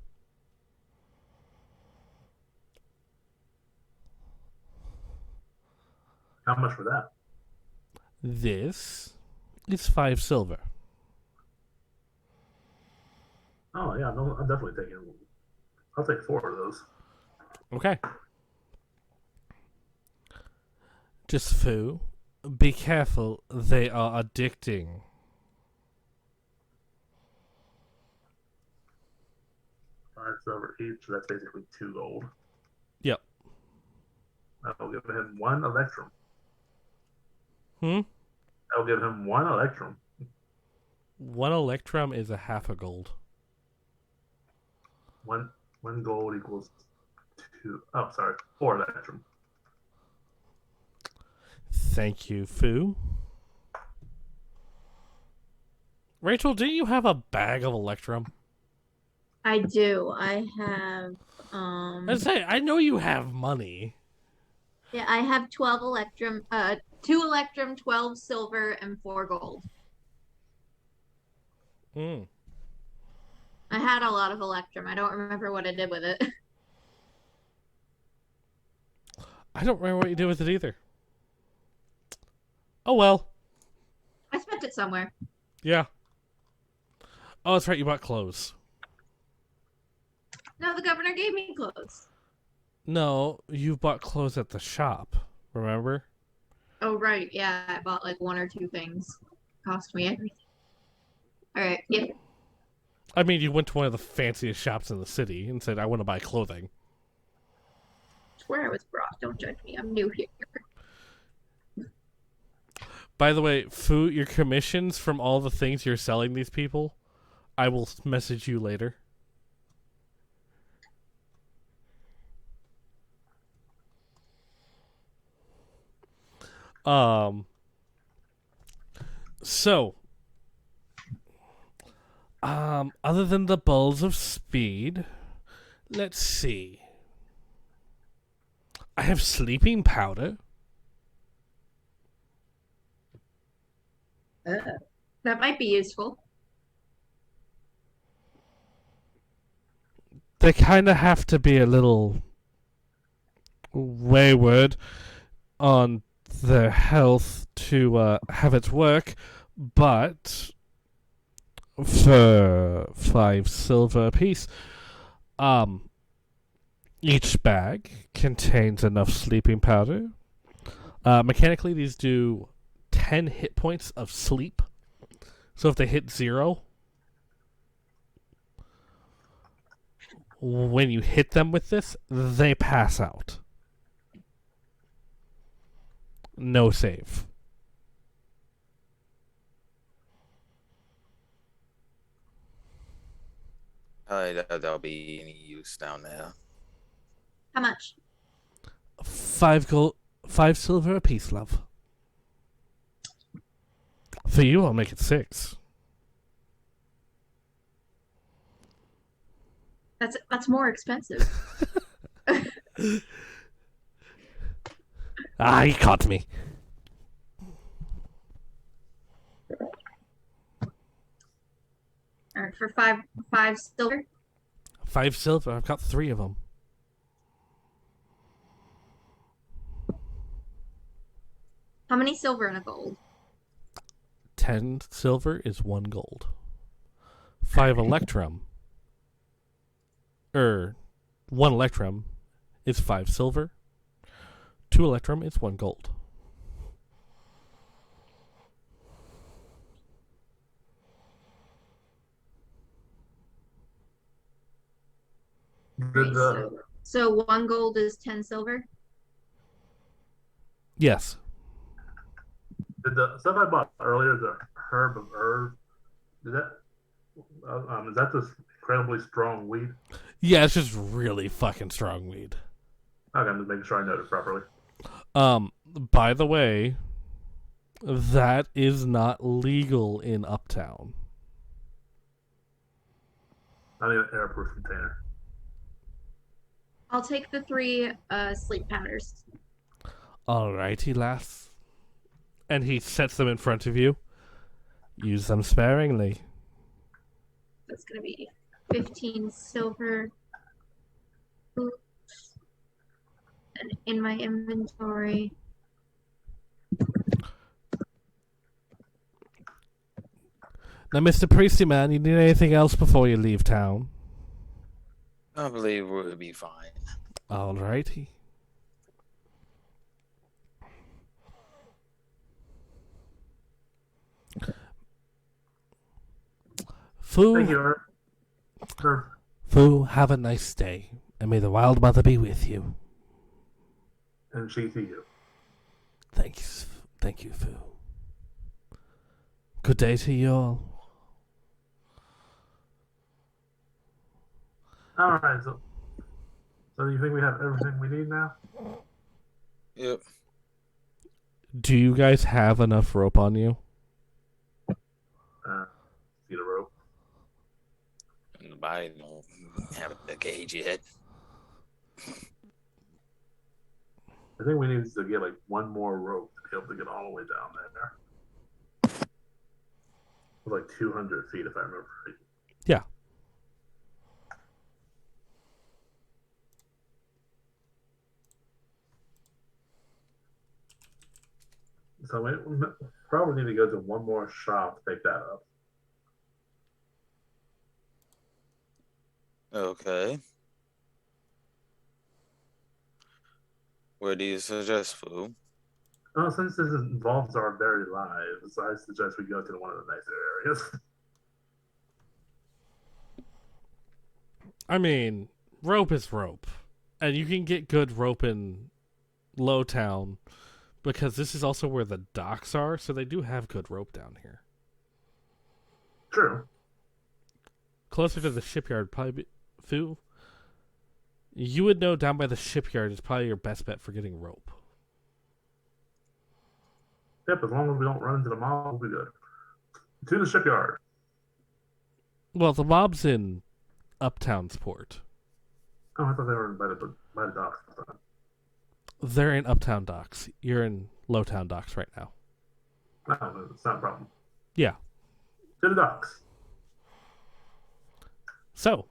How much for that? This is 5 silver. Oh yeah, no, I'm definitely taking. I'll take 4 of those. Okay. Just foo. Be careful, they are addicting. 5 silver each, so that's basically 2 gold. Yep. I'll give him 1 electrum. Hmm? I'll give him 1 electrum. 1 electrum is a half a gold. 1 gold equals 2. Oh, sorry, 4 electrum. Thank you, Foo. Rachel, do you have a bag of electrum? I do. I have I know you have money. yeah, I have 12 electrum, 2 electrum, 12 silver, and 4 gold. Hmm. I had a lot of electrum. I don't remember what I did with it. I don't remember what you did with it either. Oh well. I spent it somewhere. Yeah. Oh, that's right, you bought clothes. No, the governor gave me clothes. No, you bought clothes at the shop. Remember? Oh, right. Yeah, I bought like one or two things. Cost me everything. All right. Yeah. I mean, you went to one of the fanciest shops in the city and said, "I want to buy clothing." It's where I was brought. Don't judge me. I'm new here. By the way, Fu, your commissions from all the things you're selling these people, I will message you later. Um. So, other than the balls of speed, let's see. I have sleeping powder. That might be useful. They kind of have to be a little wayward on their health to have it work, but for 5 silver apiece, each bag contains enough sleeping powder. Mechanically, these do 10 hit points of sleep. So if they hit 0, when you hit them with this, they pass out. No save. That'll be any use down there. How much? 5 silver apiece, love. For you, I'll make it 6. That's more expensive. Ah, he caught me. All right, for five silver. 5 silver. I've got 3 of them. How many silver and a gold? 10 silver is 1 gold. 5 electrum. 1 electrum is 5 silver. 2 electrum is 1 gold. So 1 gold is 10 silver? Yes. Did the stuff I bought earlier, the herb of herb, is that this incredibly strong weed? Yeah, it's just really fucking strong weed. Okay, I'm just making sure I noted it properly. By the way, that is not legal in Uptown. I need an airproof container. I'll take the 3 sleep powders. Alrighty, lass. And he sets them in front of you. Use them sparingly. That's gonna be 15 silver. Oops. And in my inventory. Now, Mr. Priesty Man, you need anything else before you leave town? I believe we'll be fine. Alrighty. Thank you, Herb. Fu, have a nice day, and may the Wild Mother be with you. And she to you. Thank you, Fu. Good day to you all. All right, so do you think we have everything we need now? Yep. Do you guys have enough rope on you? See the rope. I don't have a gauge yet. I think we need to get like one more rope to be able to get all the way down there. It's like 200 feet, if I remember right. Yeah. So we probably need to go to one more shop to pick that up. Okay. Where do you suggest, Fu? Since this involves our very lives, I suggest we go to one of the nicer areas. I mean, rope is rope. And you can get good rope in Lowtown because this is also where the docks are, so they do have good rope down here. True. Closer to the shipyard, probably. Fu, you would know down by the shipyard is probably your best bet for getting rope. Yep, as long as we don't run into the mob, we'll be good. To the shipyard. Well, the mob's in Uptown's port. Oh, I thought they were by the docks. They're in Uptown docks. You're in Lowtown docks right now. No, it's not a problem. Yeah. To the docks. So,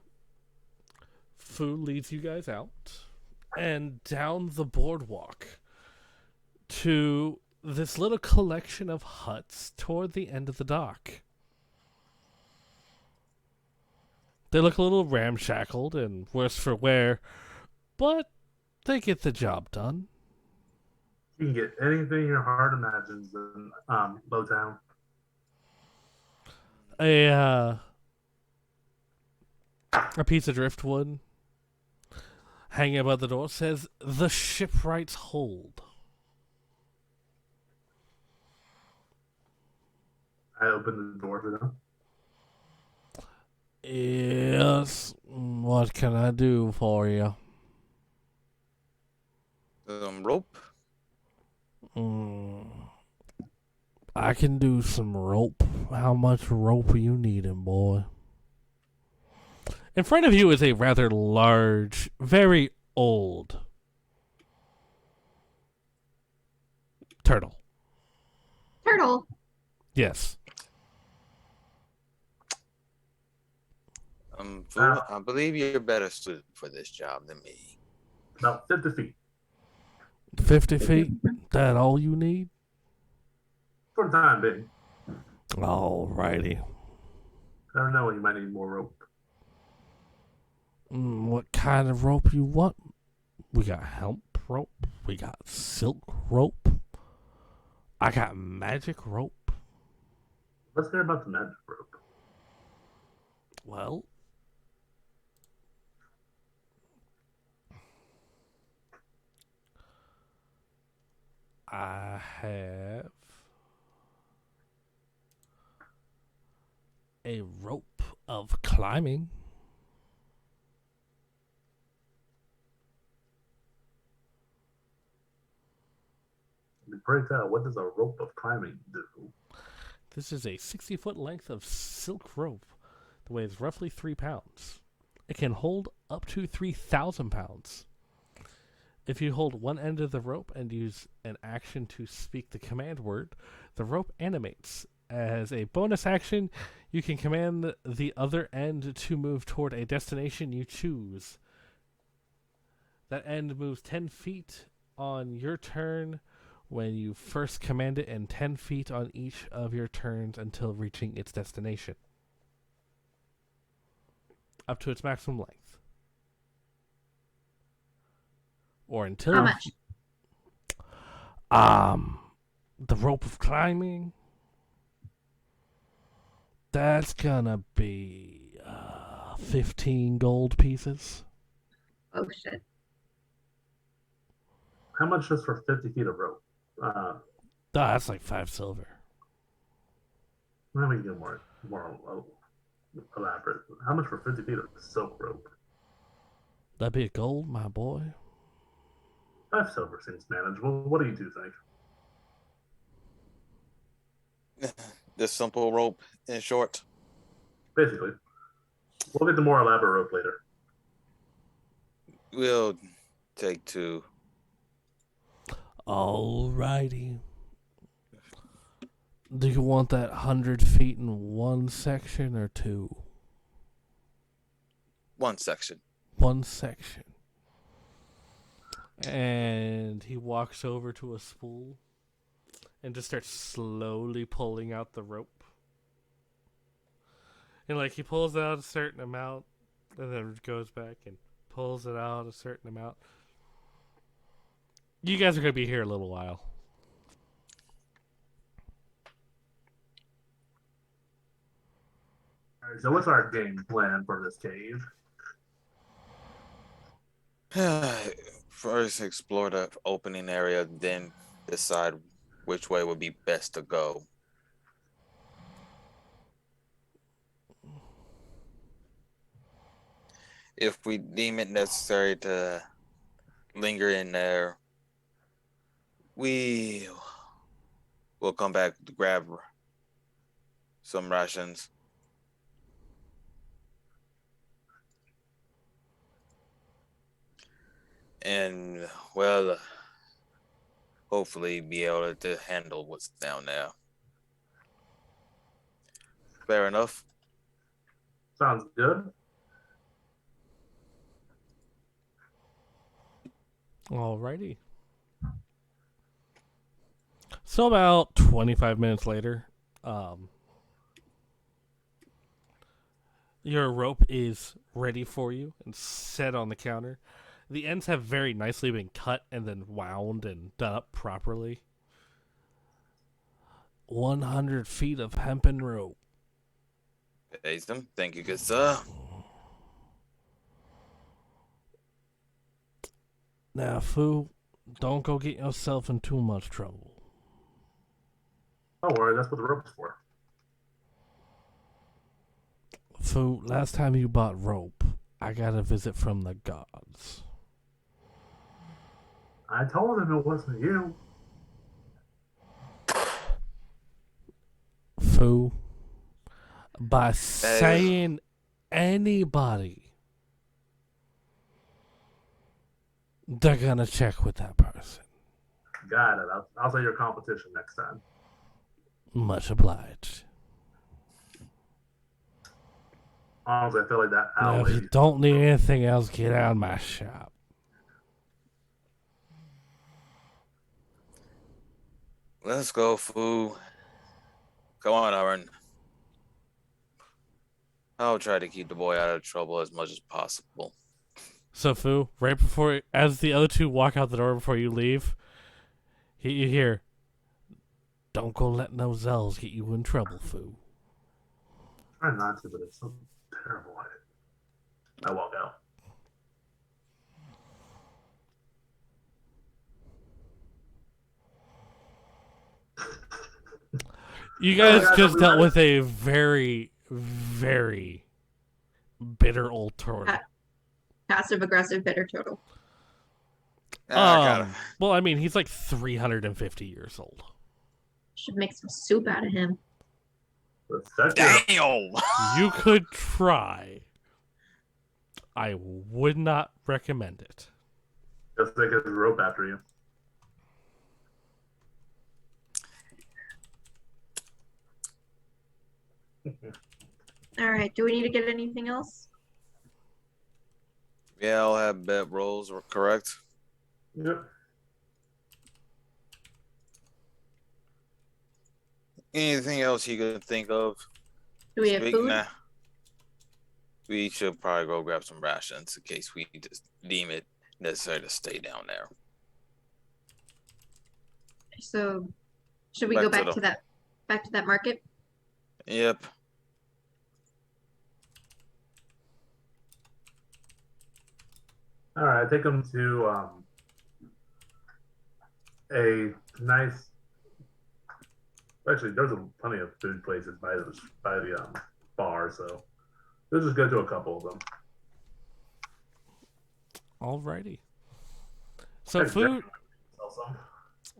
Fu leads you guys out and down the boardwalk to this little collection of huts toward the end of the dock. They look a little ramshackled and worse for wear, but they get the job done. You can get anything your heart imagines in Lowtown. A piece of driftwood hanging above the door says, "The shipwright's hold." I opened the door for them. Yes, what can I do for you? Rope? I can do some rope. How much rope are you needing, boy? In front of you is a rather large, very old turtle. Turtle. Yes. Fu, I believe you're better suited for this job than me. About 50 feet. 50 feet? That all you need? For the time being. Alrighty. Never know when you might need more rope. What kind of rope you want? We got hemp rope. We got silk rope. I got magic rope. Let's hear about the magic rope. Well, I have a rope of climbing. Pray tell, what does a rope of climbing do? This is a 60-foot length of silk rope that weighs roughly 3 pounds. It can hold up to 3,000 pounds. If you hold one end of the rope and use an action to speak the command word, the rope animates. As a bonus action, you can command the other end to move toward a destination you choose. That end moves 10 feet on your turn when you first command it, and 10 feet on each of your turns until reaching its destination. Up to its maximum length. Or until... How much? The rope of climbing... That's gonna be 15 gold pieces. Oh, shit. How much is for 50 feet of rope? That's like 5 silver. Let me get more elaborate. How much for 50 feet of silk rope? That'd be a gold, my boy. 5 silver seems manageable. What do you two think? This simple rope, in short. Basically. We'll get the more elaborate rope later. We'll take 2. Alrighty. Do you want that 100 feet in one section or 2? 1 section. 1 section. And he walks over to a spool and just starts slowly pulling out the rope. And like he pulls out a certain amount and then goes back and pulls it out a certain amount. You guys are going to be here a little while. All right, so what's our game plan for this cave? First, explore the opening area, then decide which way would be best to go. If we deem it necessary to linger in there, we will come back to grab some rations. And, well, hopefully be able to handle what's down there. Fair enough. Sounds good. Alrighty. So about 25 minutes later, your rope is ready for you and set on the counter. The ends have very nicely been cut and then wound and done up properly. 100 feet of hempen rope. Thank you, good sir. Now, Foo, don't go get yourself in too much trouble. Don't worry, that's what the rope's for. Foo, last time you bought rope, I got a visit from the gods. I told him it wasn't you. Foo, by saying anybody, they're gonna check with that person. Got it. I'll say your competition next time. Much obliged. Honestly, I feel like that owl Now, if you lady. don't need anything else, get out of my shop. Let's go, Foo. Come on, Aaron. I'll try to keep the boy out of trouble as much as possible. So, Foo, right before, as the other two walk out the door before you leave, you hear, don't go letting those elves get you in trouble, Foo. Try not to, but it's so terrible at it. I walk out. You guys just dealt with a very, very bitter old turtle. Passive aggressive bitter turtle. Well, I mean, he's like 350 years old. Should make some soup out of him. Damn! You could try. I would not recommend it. Just take his rope after you. All right. Do we need to get anything else? Yeah, I'll have bet rolls, correct? Yep. Anything else you could think of? Do we have food? We should probably go grab some rations in case we just deem it necessary to stay down there. So, should we go back to that market? Yep. All right, take them to a nice. Actually, there's plenty of food places by the bar, so we'll just go to a couple of them. Alrighty. So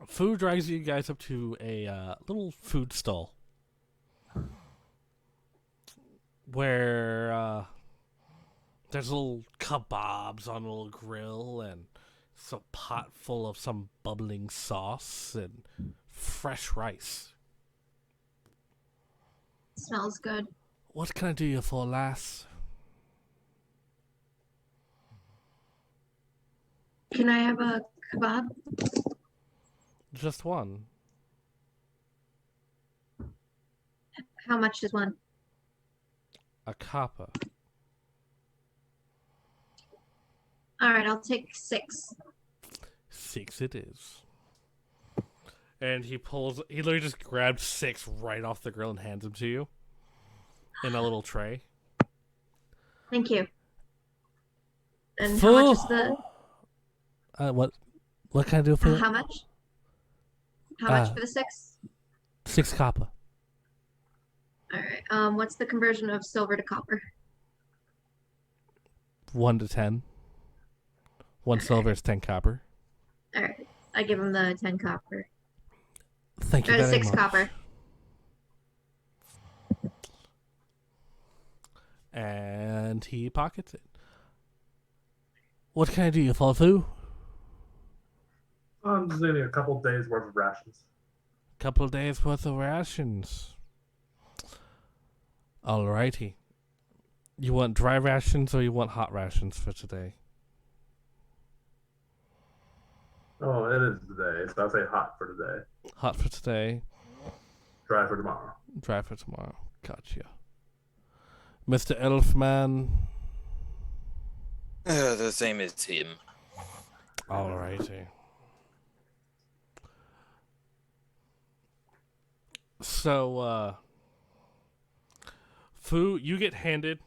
food drives you guys up to a little food stall where there's little kebabs on a little grill and some pot full of some bubbling sauce and fresh rice. Smells good. What can I do you for, lass? Can I have a kebab? Just one. How much is one? A copper. All right, I'll take 6. 6 it is. And he literally just grabbed 6 right off the grill and hands them to you in a little tray. Thank you. And how much is the... What can I do for you? How much? How much for the 6? 6 copper. Alright, what's the conversion of silver to copper? 1 to 10. 1 silver is 10 copper. Alright, I give him the 10 copper. Thank you Or very 6 much. copper. And he pockets it. What can I do you for, Fu? I'm just needing a couple days worth of rations. Couple of days worth of rations. Alrighty. You want dry rations or you want hot rations for today? Oh, it is today, so I'll say hot for today. Hot for today, Dry for tomorrow. dry for tomorrow. Gotcha. Mr. Elfman. The same as him. Alrighty. So, Fu, you get handed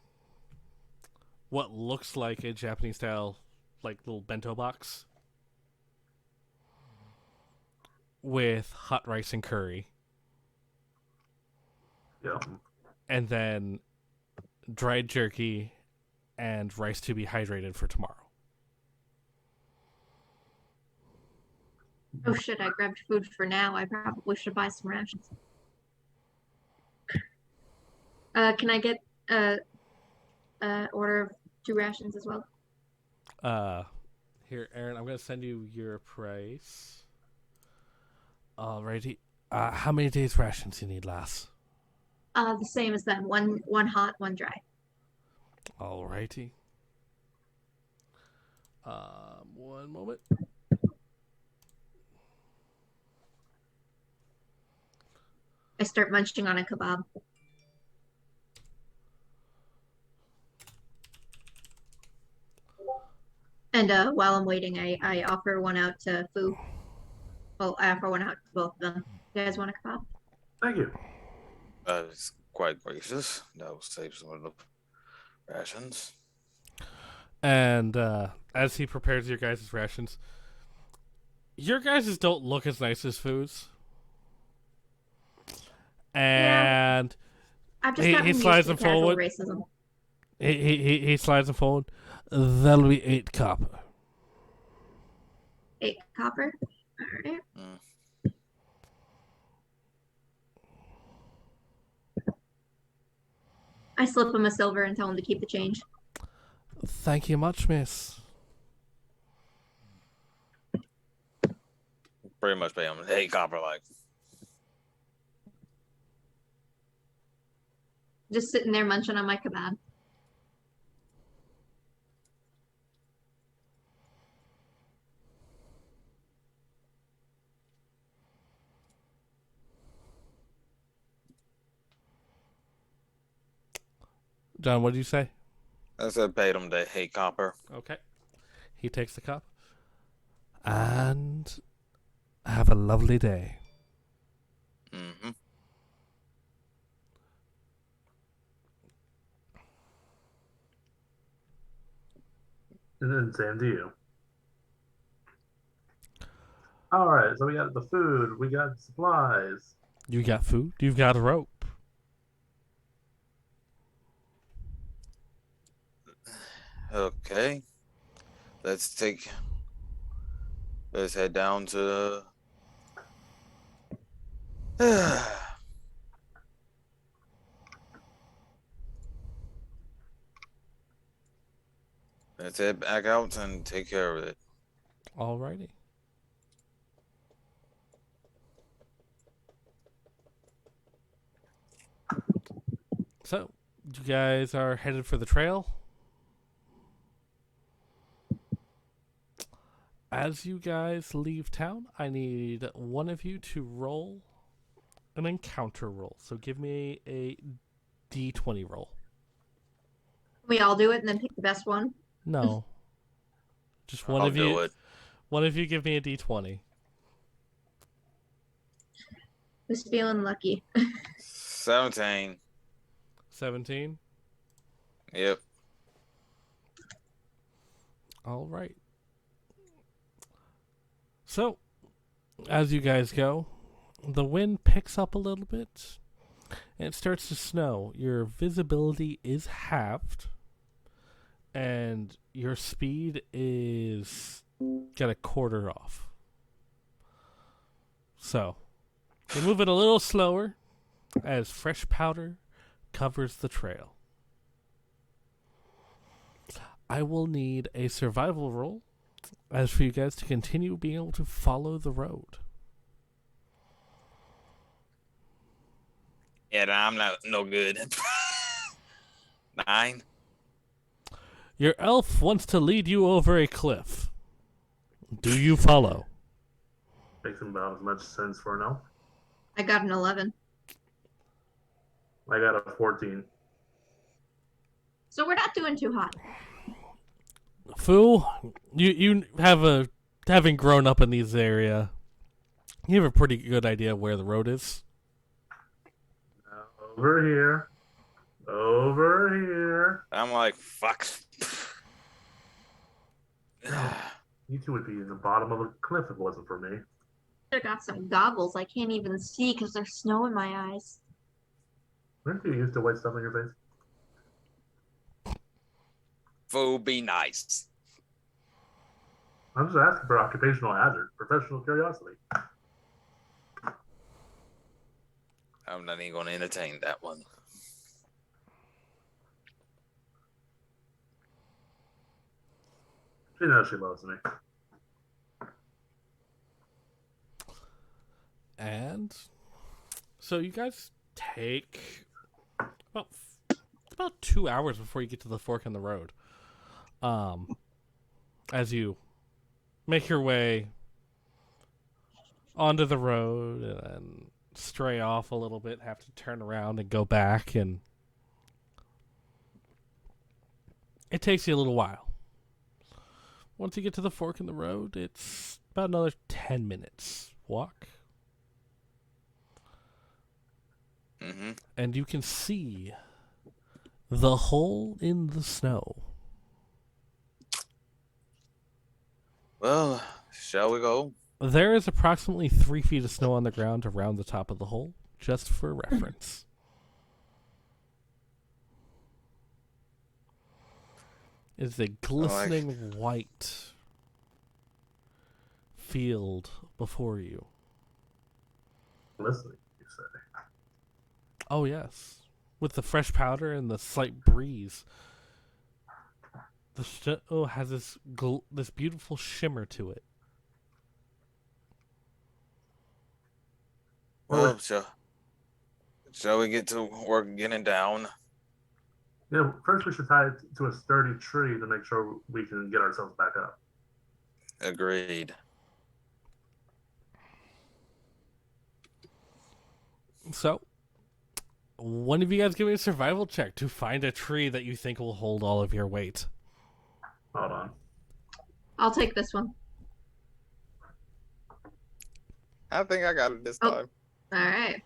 what looks like a Japanese style, like, little bento box with hot rice and curry, Yeah. and then dried jerky and rice to be hydrated for tomorrow. Oh shit, I grabbed food for now. I probably should buy some rations. Can I get order of 2 rations as well? Here, Aaron, I'm gonna send you your price. Alrighty. How many days rations you need, lass? The same as them. One hot, 1 dry. Alrighty. One moment. I start munching on a kebab. And while I'm waiting, I offer one out to Fu. Well, I offer one out to both of them. You guys want a kebab? Thank you. It's quite gracious. That will save some of the rations. And as he prepares your guys' rations, your guys' don't look as nice as Fu's. And I've just he gotten used slides to them casual forward. racism. He slides them forward. That'll be 8 copper. 8 copper. All right. I slip him a silver and tell him to keep the change. Thank you much, miss. Pretty much pay him. Hey, copper, like. Just sitting there munching on my kebab. John, what did you say? I said paid him the hey, copper. Okay. He takes the cup. And have a lovely day. Mm-hmm. And then same to you. All right, so we got the food, we got supplies. You got food. You've got a rope. Okay. Let's head down to let's head back out and take care of it. Alrighty. So, you guys are headed for the trail. As you guys leave town, I need one of you to roll an encounter roll. So give me a D20 roll. We all do it and then pick the best one. No. Just one I'll of you. do it. One of you give me a d20. Who's feeling lucky? 17. 17. Yep. All right. So, as you guys go, the wind picks up a little bit, and it starts to snow. Your visibility is halved, and your speed is got a quarter off. So, you move it a little slower as fresh powder covers the trail. I will need a survival roll as for you guys to continue being able to follow the road. Yeah, I'm not no good. 9. Your elf wants to lead you over a cliff. Do you follow? Makes about as much sense for an elf. I got an 11. I got a 14. So we're not doing too hot. Fu, you have having grown up in these area, you have a pretty good idea where the road is. Over here. Over here. I'm like, fuck. You two would be in the bottom of a cliff if it wasn't for me. I got some goggles I can't even see because there's snow in my eyes. Aren't you used to white stuff on your face? Fool, be nice. I'm just asking for occupational hazard, professional curiosity. I'm not even going to entertain that one. She knows she loves me. And so you guys take about 2 hours before you get to the fork in the road. As you make your way onto the road and stray off a little bit, have to turn around and go back, and it takes you a little while. Once you get to the fork in the road, it's about another 10 minutes walk. Mm-hmm. And you can see the hole in the snow. Well, shall we go? There is approximately 3 feet of snow on the ground around the top of the hole, just for reference. It's a glistening white field before you. Listening, you say. Oh, yes. With the fresh powder and the slight breeze. The snow has this beautiful shimmer to it. Well, shall we get to work getting down? Yeah, first we should tie it to a sturdy tree to make sure we can get ourselves back up. Agreed. So, one of you guys give me a survival check to find a tree that you think will hold all of your weight. Hold on. I'll take this one. I think I got it this time. All right.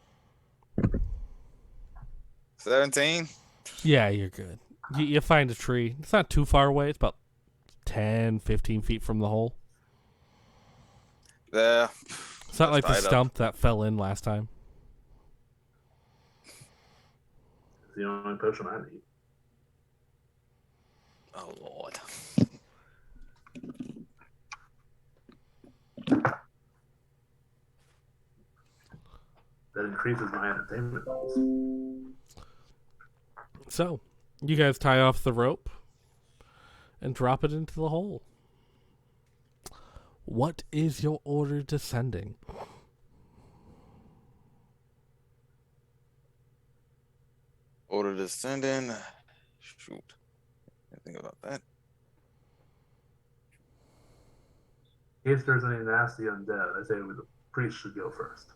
17? Yeah, you're good. You find a tree. It's not too far away. It's about 10, 15 feet from the hole. Yeah. It's not like the right stump that fell in last time. It's the only potion I need. Oh, Lord. That increases my entertainment levels. So, you guys tie off the rope and drop it into the hole. What is your order descending? Order descending. Shoot. I think about that. In case there's any nasty undead, I say the priest should go first.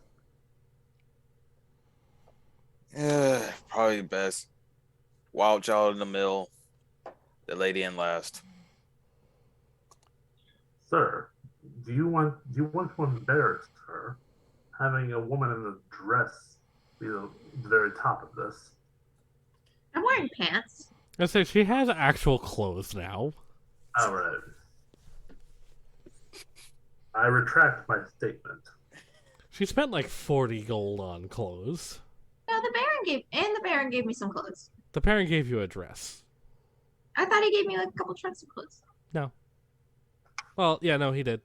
Yeah, probably best. Wild child in the middle. The lady in last. Sir, Do you want to embarrass her, having a woman in a dress be the very top of this? I'm wearing pants. I say she has actual clothes now. All right. I retract my statement. She spent like 40 gold on clothes. No, the Baron gave me some clothes. The parent gave you a dress. I thought he gave me like a couple trunks of clothes. No. Well, yeah, no, he did.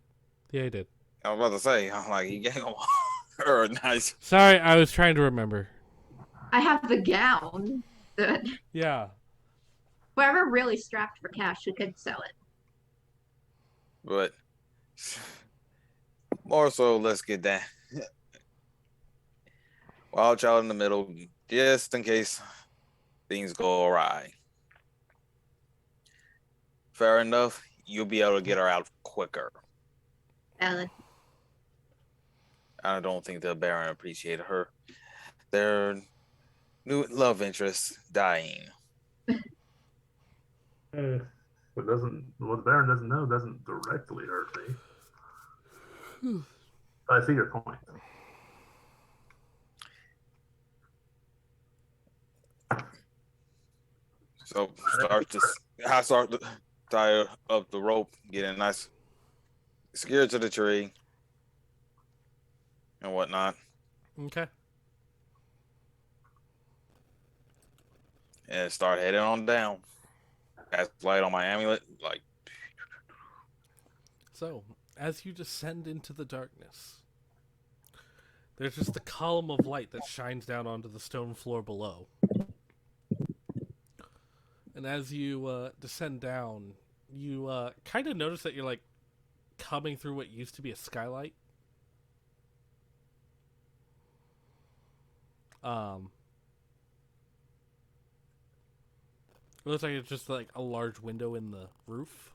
Yeah, he did. I was about to say, I'm like, he gave her a nice. Sorry, I was trying to remember. I have the gown that Yeah. whoever really strapped for cash, who could sell it. But more so, let's get that wild child in the middle, just in case things go awry. Fair enough. You'll be able to get her out quicker. Valid. I don't think the Baron appreciated her. Their new love interest dying. What the Baron doesn't know doesn't directly hurt me. I see your point. So I start to tie up the rope, get a nice secured to the tree and whatnot. Okay. And start heading on down. Cast light on my amulet, like. So, as you descend into the darkness, there's just a column of light that shines down onto the stone floor below. And as you descend down, you kind of notice that you're like coming through what used to be a skylight. It looks like it's just like a large window in the roof.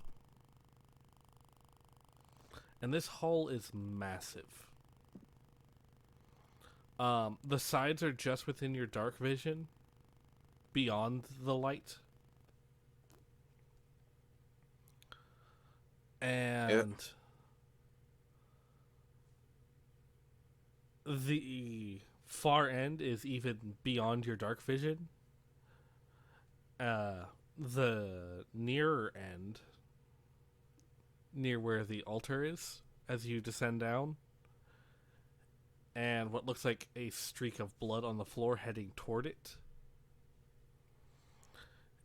And this hall is massive. The sides are just within your dark vision, beyond the light. And the far end is even beyond your dark vision. The nearer end, near where the altar is, as you descend down, and what looks like a streak of blood on the floor heading toward it,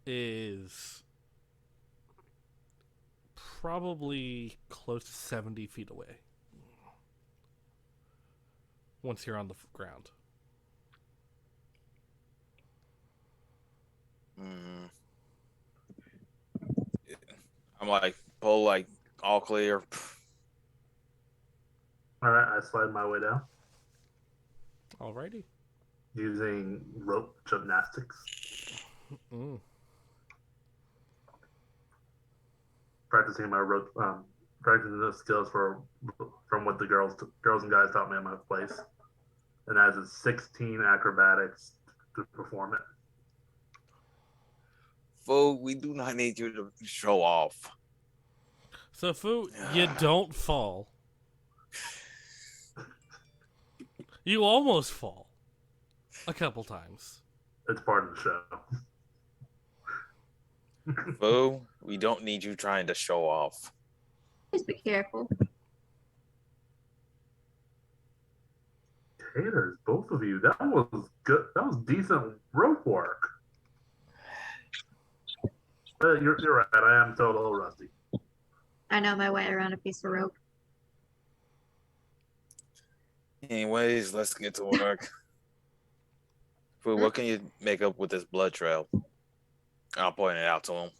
is probably close to 70 feet away once you're on the ground. I'm like, pull, like, all clear. All right, I slide my way down Alrighty. using rope gymnastics. Practicing my rope, practicing those skills from what the girls and guys taught me in my place, and as a 16 acrobatics to perform it. Fool, we do not need you to show off. So, Fu, you don't fall. You almost fall. A couple times. It's part of the show. Fool, we don't need you trying to show off. Please be careful. Haters, both of you. That was good. That was decent rope work. You're right. I am still a little rusty. I know my way around a piece of rope. Anyways, let's get to work. Fool, what can you make up with this blood trail? I'll point it out to him.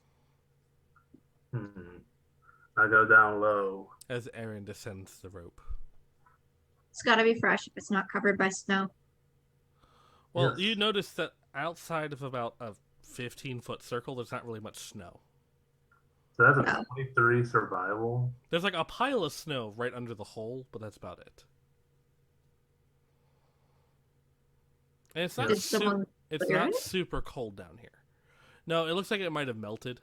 I go down low. As Aaron descends the rope. It's gotta be fresh if it's not covered by snow. Well, Yes. you notice that outside of about a 15-foot circle, there's not really much snow. So that's a Oh. 23 survival. There's like a pile of snow right under the hole, but that's about it. And it's not Did someone it's clear not it? super cold down here. No, it looks like it might have melted.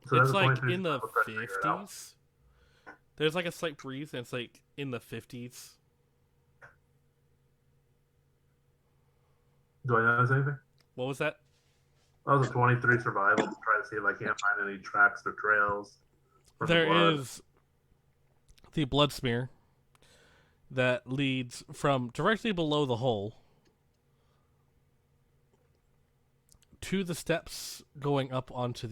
So It's that's a like 23 in the survival, try to figure it out. 50s. There's like a slight breeze, and it's like in the 50s. Do I notice anything? What was that? That was a 23 survival to try to see if I can't find any tracks or trails for the There blood. is the blood smear that leads from directly below the hole to the steps going up onto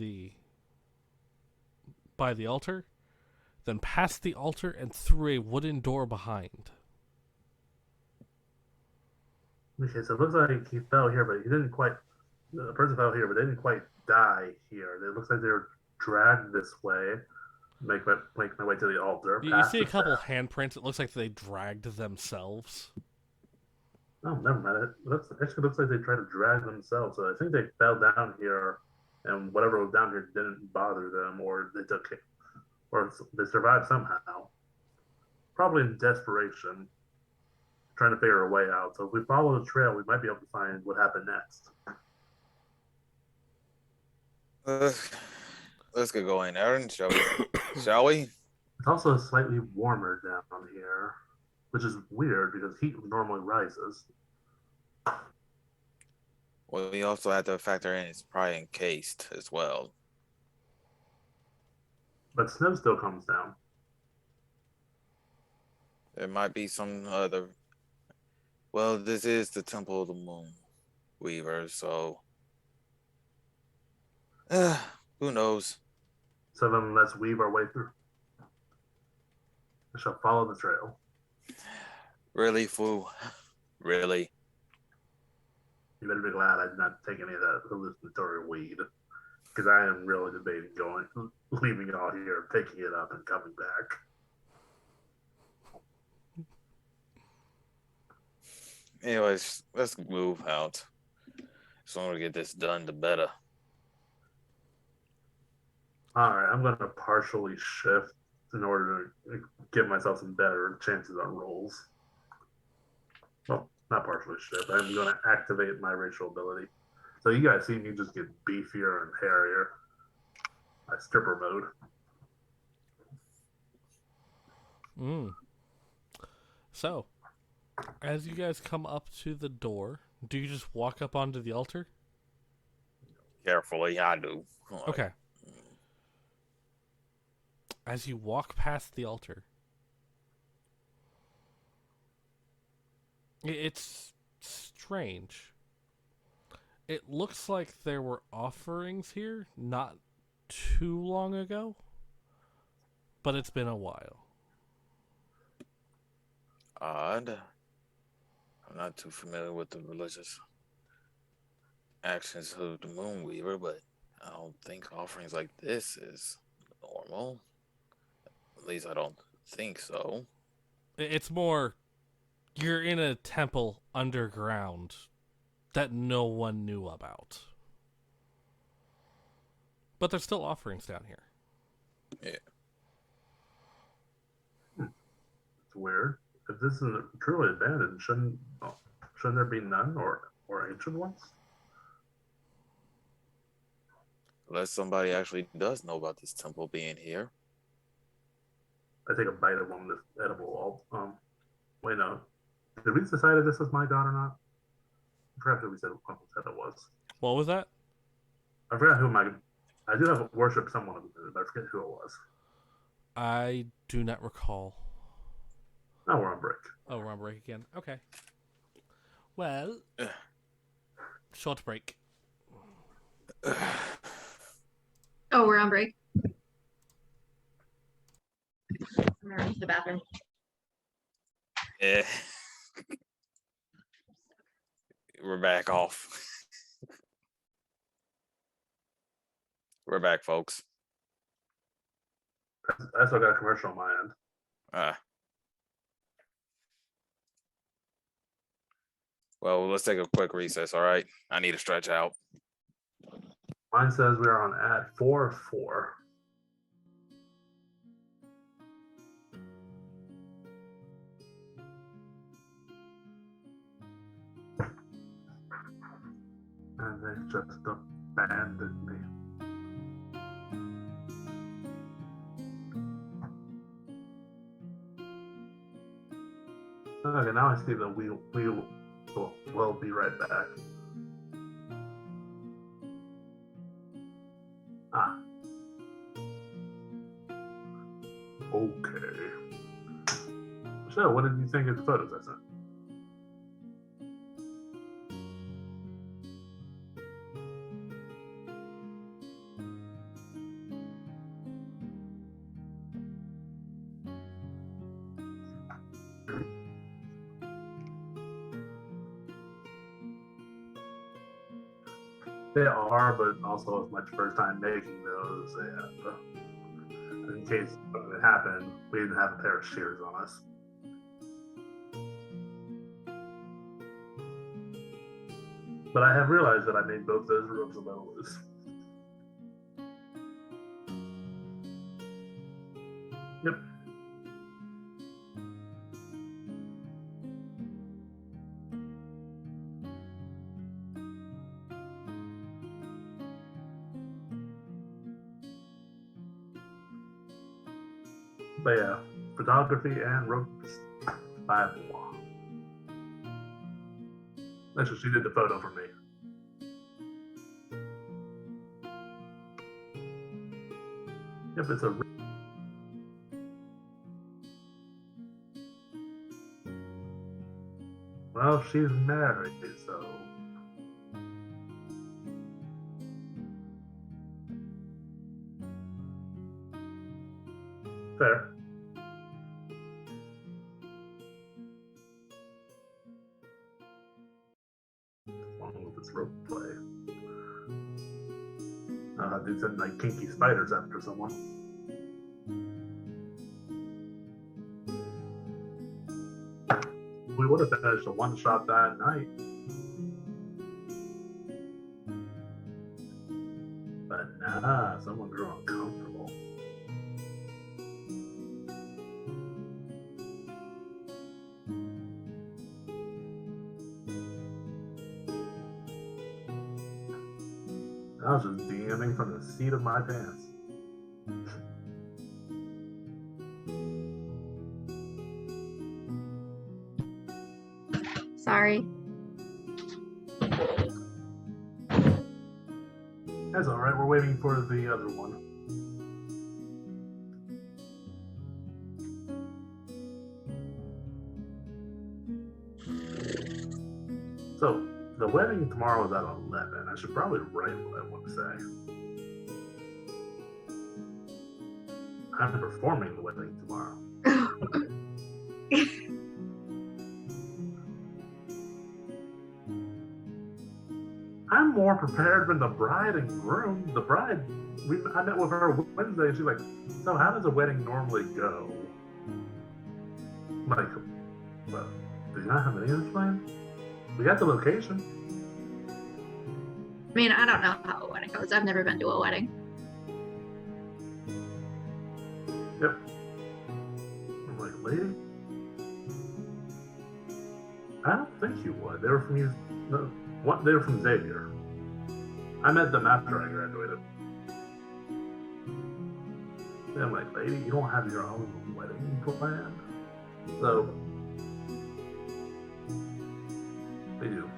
by the altar, then past the altar and through a wooden door behind. Okay, so it looks like he fell here, but he didn't quite. The person fell here, but they didn't quite die here. It looks like they were dragged this way, make my way to the altar. You see a couple handprints. It looks like they dragged themselves. Oh, never mind. It actually looks like they tried to drag themselves. So I think they fell down here, and whatever was down here didn't bother them, or they took it, or they survived somehow. Probably in desperation, trying to figure a way out. So if we follow the trail, we might be able to find what happened next. Let's get going, Aaron. Shall we? Shall we? It's also slightly warmer down here, which is weird because heat normally rises. Well, we also have to factor in it's probably encased as well. But snow still comes down. There might be some other. Well, this is the Temple of the Moon Weaver, so who knows? So then let's weave our way through. I shall follow the trail. Really, Fu? Really? You better be glad I did not take any of that hallucinatory weed, because I am really debating leaving it all here, picking it up, and coming back. Anyways, let's move out. The sooner we get this done, the better. All right, I'm going to partially shift in order to give myself some better chances on rolls. Well, not partially shift. I'm going to activate my racial ability. So you guys see me just get beefier and hairier. My stripper mode. So, as you guys come up to the door, do you just walk up onto the altar? Carefully, I do. Okay. As you walk past the altar, it's strange. It looks like there were offerings here not too long ago, but it's been a while. Odd. I'm not too familiar with the religious actions of the Moonweaver, but I don't think offerings like this is normal. At least I don't think so. It's more, you're in a temple underground that no one knew about. But there's still offerings down here. Yeah. It's weird. If this is truly abandoned, shouldn't there be none or ancient ones? Unless somebody actually does know about this temple being here. I take a bite of one that's edible. Wait, no. Did we decide if this was my god or not? Perhaps we said Uncle said it was. What was that? I forgot who I do have worship someone, but I forget who it was. I do not recall. Oh, we're on break. Oh, we're on break again. Okay. Well, short break. Oh, we're on break. I'm gonna run to the bathroom. Yeah. We're back off. We're back, folks. I still got a commercial on my end. Well, let's take a quick recess, all right? I need to stretch out. Mine says we are on at 4:04. And they just abandoned me. Okay, now I see that we will be right back. Ah. Okay. So, what did you think of the photos I sent? They are, but also it's my first time making those, and in case something happened, we didn't have a pair of shears on us. But I have realized that I made both those rooms a little loose. Yep. But yeah, photography and ropes by moi. That's what she did the photo for me. Yep, it's a. Well, she's married, so. Fair. Along with this rope play. They send like kinky spiders after someone. We would have finished a one shot that night. But nah, someone grew uncomfortable. I was just DMing from the seat of my pants. Sorry. That's alright, we're waiting for the other one. So, the wedding tomorrow is at 11. I should probably write what I want to say. I'm performing the wedding tomorrow. I'm more prepared than the bride and groom. The bride, I met with her Wednesday, and she's like, so how does a wedding normally go? I'm like, well, do you not have any of this planned? We got the location. I mean, I don't know how a wedding goes. I've never been to a wedding. Yep. I'm like, lady? I don't think you would. They were from you. No, what? They were from Xavier. I met them after I graduated. And I'm like, lady, you don't have your own wedding planned? So, they do.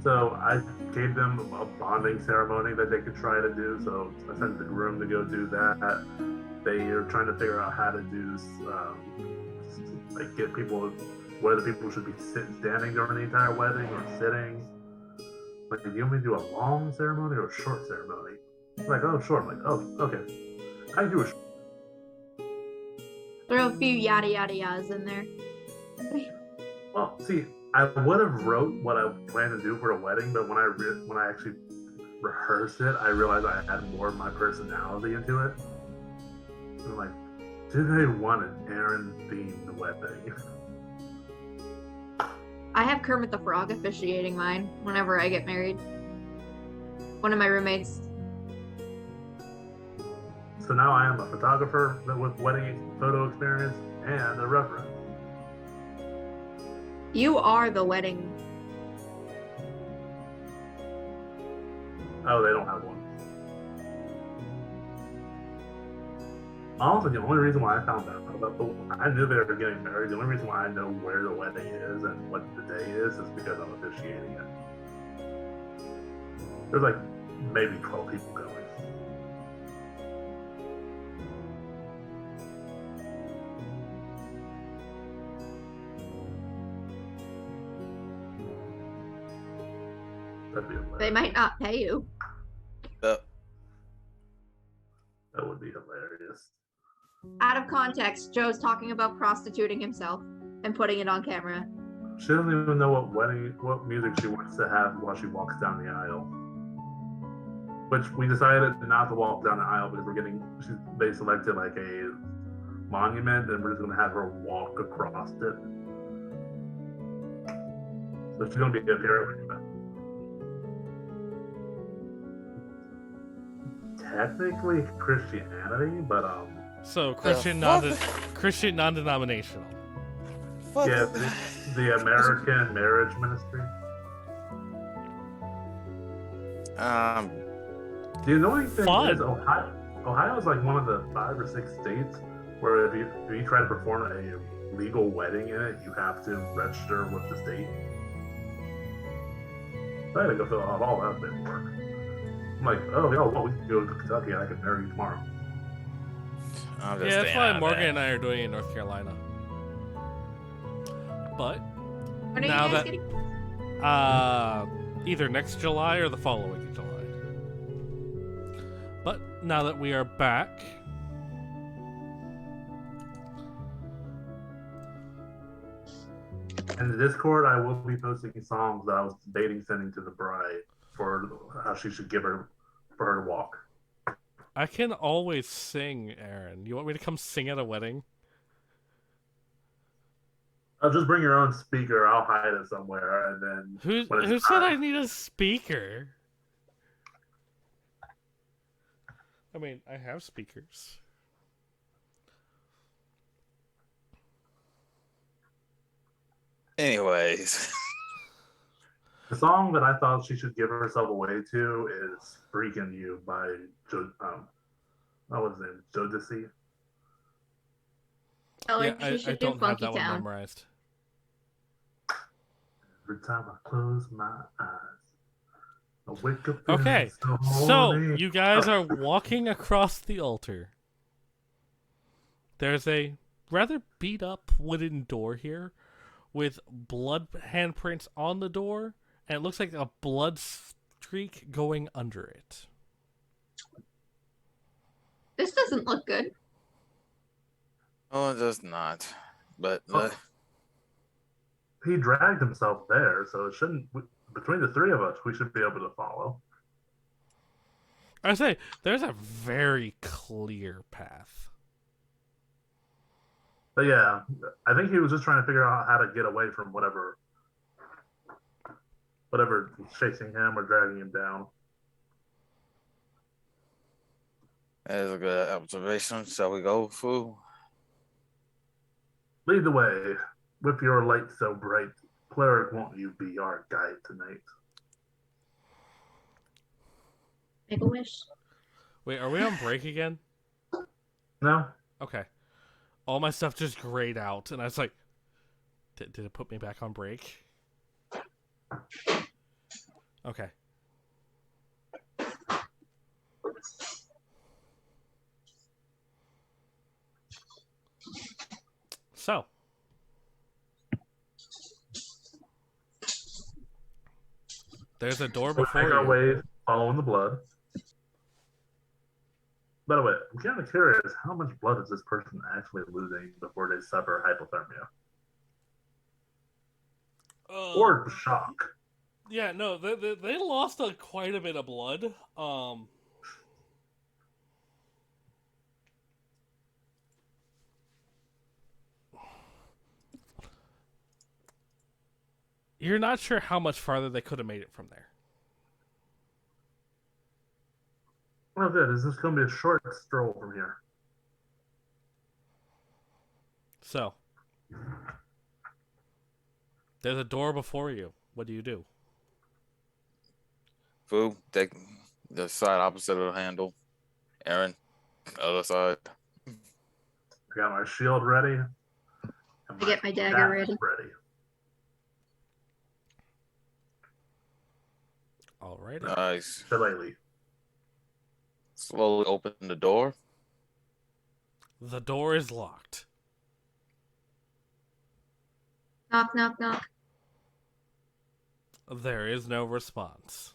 So I gave them a bonding ceremony that they could try to do. So I sent the groom to go do that. They are trying to figure out how to do, like, get people, whether people should be standing during the entire wedding or sitting. Like, do you want me to do a long ceremony or a short ceremony? I'm like, oh, short. I'm like, oh, okay. I can do a short. Throw a few yada yada yadas in there. Well, see, I would have wrote what I planned to do for a wedding, but when I actually rehearsed it, I realized I had more of my personality into it. And I'm like, do they want an Aaron-themed wedding? I have Kermit the Frog officiating mine whenever I get married. One of my roommates. So now I am a photographer with wedding photo experience and a reference. You are the wedding. Oh, they don't have one. Honestly, the only reason why I found out about I knew they were getting married. The only reason why I know where the wedding is and what the day is because I'm officiating it. There's like maybe 12 people going. That'd be hilarious. They might not pay you. Yep. That would be hilarious. Out of context, Joe's talking about prostituting himself and putting it on camera. She doesn't even know what music she wants to have while she walks down the aisle. Which we decided not to walk down the aisle because they selected like a monument and we're just gonna have her walk across it. So she's gonna be up here. Technically Christianity, but So Christian non-denominational. yeah, the American Marriage Ministry. The annoying thing is Ohio is like one of the 5 or 6 states where if you try to perform a legal wedding in it, you have to register with the state. So I had to go fill out all that paperwork. I'm like, oh, well, we can go to Kentucky and I can marry you tomorrow. Yeah, that's why Morgan and I are doing it in North Carolina. But When are now you guys that getting? either next July or the following July. But now that we are back, In the Discord, I will be posting songs that I was debating sending to the bride for how she should for her to walk. I can always sing, Aaron. You want me to come sing at a wedding? I'll just bring your own speaker. I'll hide it somewhere, and then Who said I need a speaker? I mean, I have speakers. Anyways, the song that I thought she should give herself away to is "Freaking You" by what was his name? Jodeci. Tell her Yeah, she I should do don't have Funky that one Town. memorized. Every time I close my eyes, I wake up. Okay, so so horny. you guys are walking across the altar. There's a rather beat up wooden door here with blood handprints on the door, and it looks like a blood streak going under it. This doesn't look good. oh, it does not. But He dragged himself there, so it shouldn't. Between the 3 of us, we should be able to follow. I say there's a very clear path. But yeah, I think he was just trying to figure out how to get away from whatever was chasing him or dragging him down. that is a good observation. Shall we go, Fu? Lead the way with your light so bright. Cleric, won't you be our guide tonight? Make a wish. Wait, are we on break again? No? Okay. All my stuff just grayed out, and I was like, did it put me back on break? Okay. So. There's a door We before make our you. way following the blood. By the way, I'm kind of curious, how much blood is this person actually losing before they suffer hypothermia? Or shock? Yeah, no, they lost quite a bit of blood. You're not sure how much farther they could have made it from there. Oh, good. Is this going to be a short stroll from here? So, there's a door before you. What do you do? Fu, take the side opposite of the handle. Aaron, other side. got my shield ready. And I get my dagger ready. Alrighty. Nice. Shillelagh. Slowly open the door. The door is locked. Knock, knock, knock. There is no response.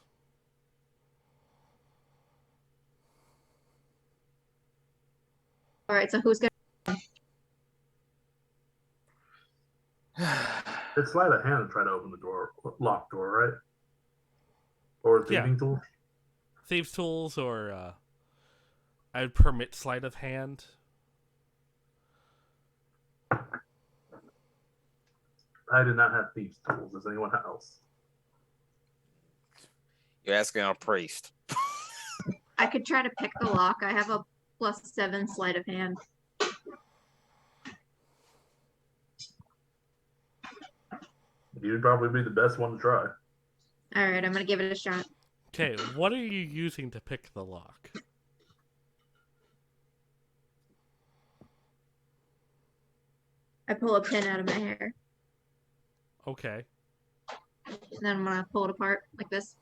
All right, so who's gonna? It's sleight of hand to try to open the door, locked door, right? Or thieving tool. Thieves' tools, or I would permit sleight of hand. I do not have thieves' tools. Does anyone else? You're asking a priest. I could try to pick the lock. I have a +7 sleight of hand. You'd probably be the best one to try. All right, I'm gonna give it a shot. Okay, what are you using to pick the lock? I pull a pin out of my hair, Okay. and then I'm gonna pull it apart like this.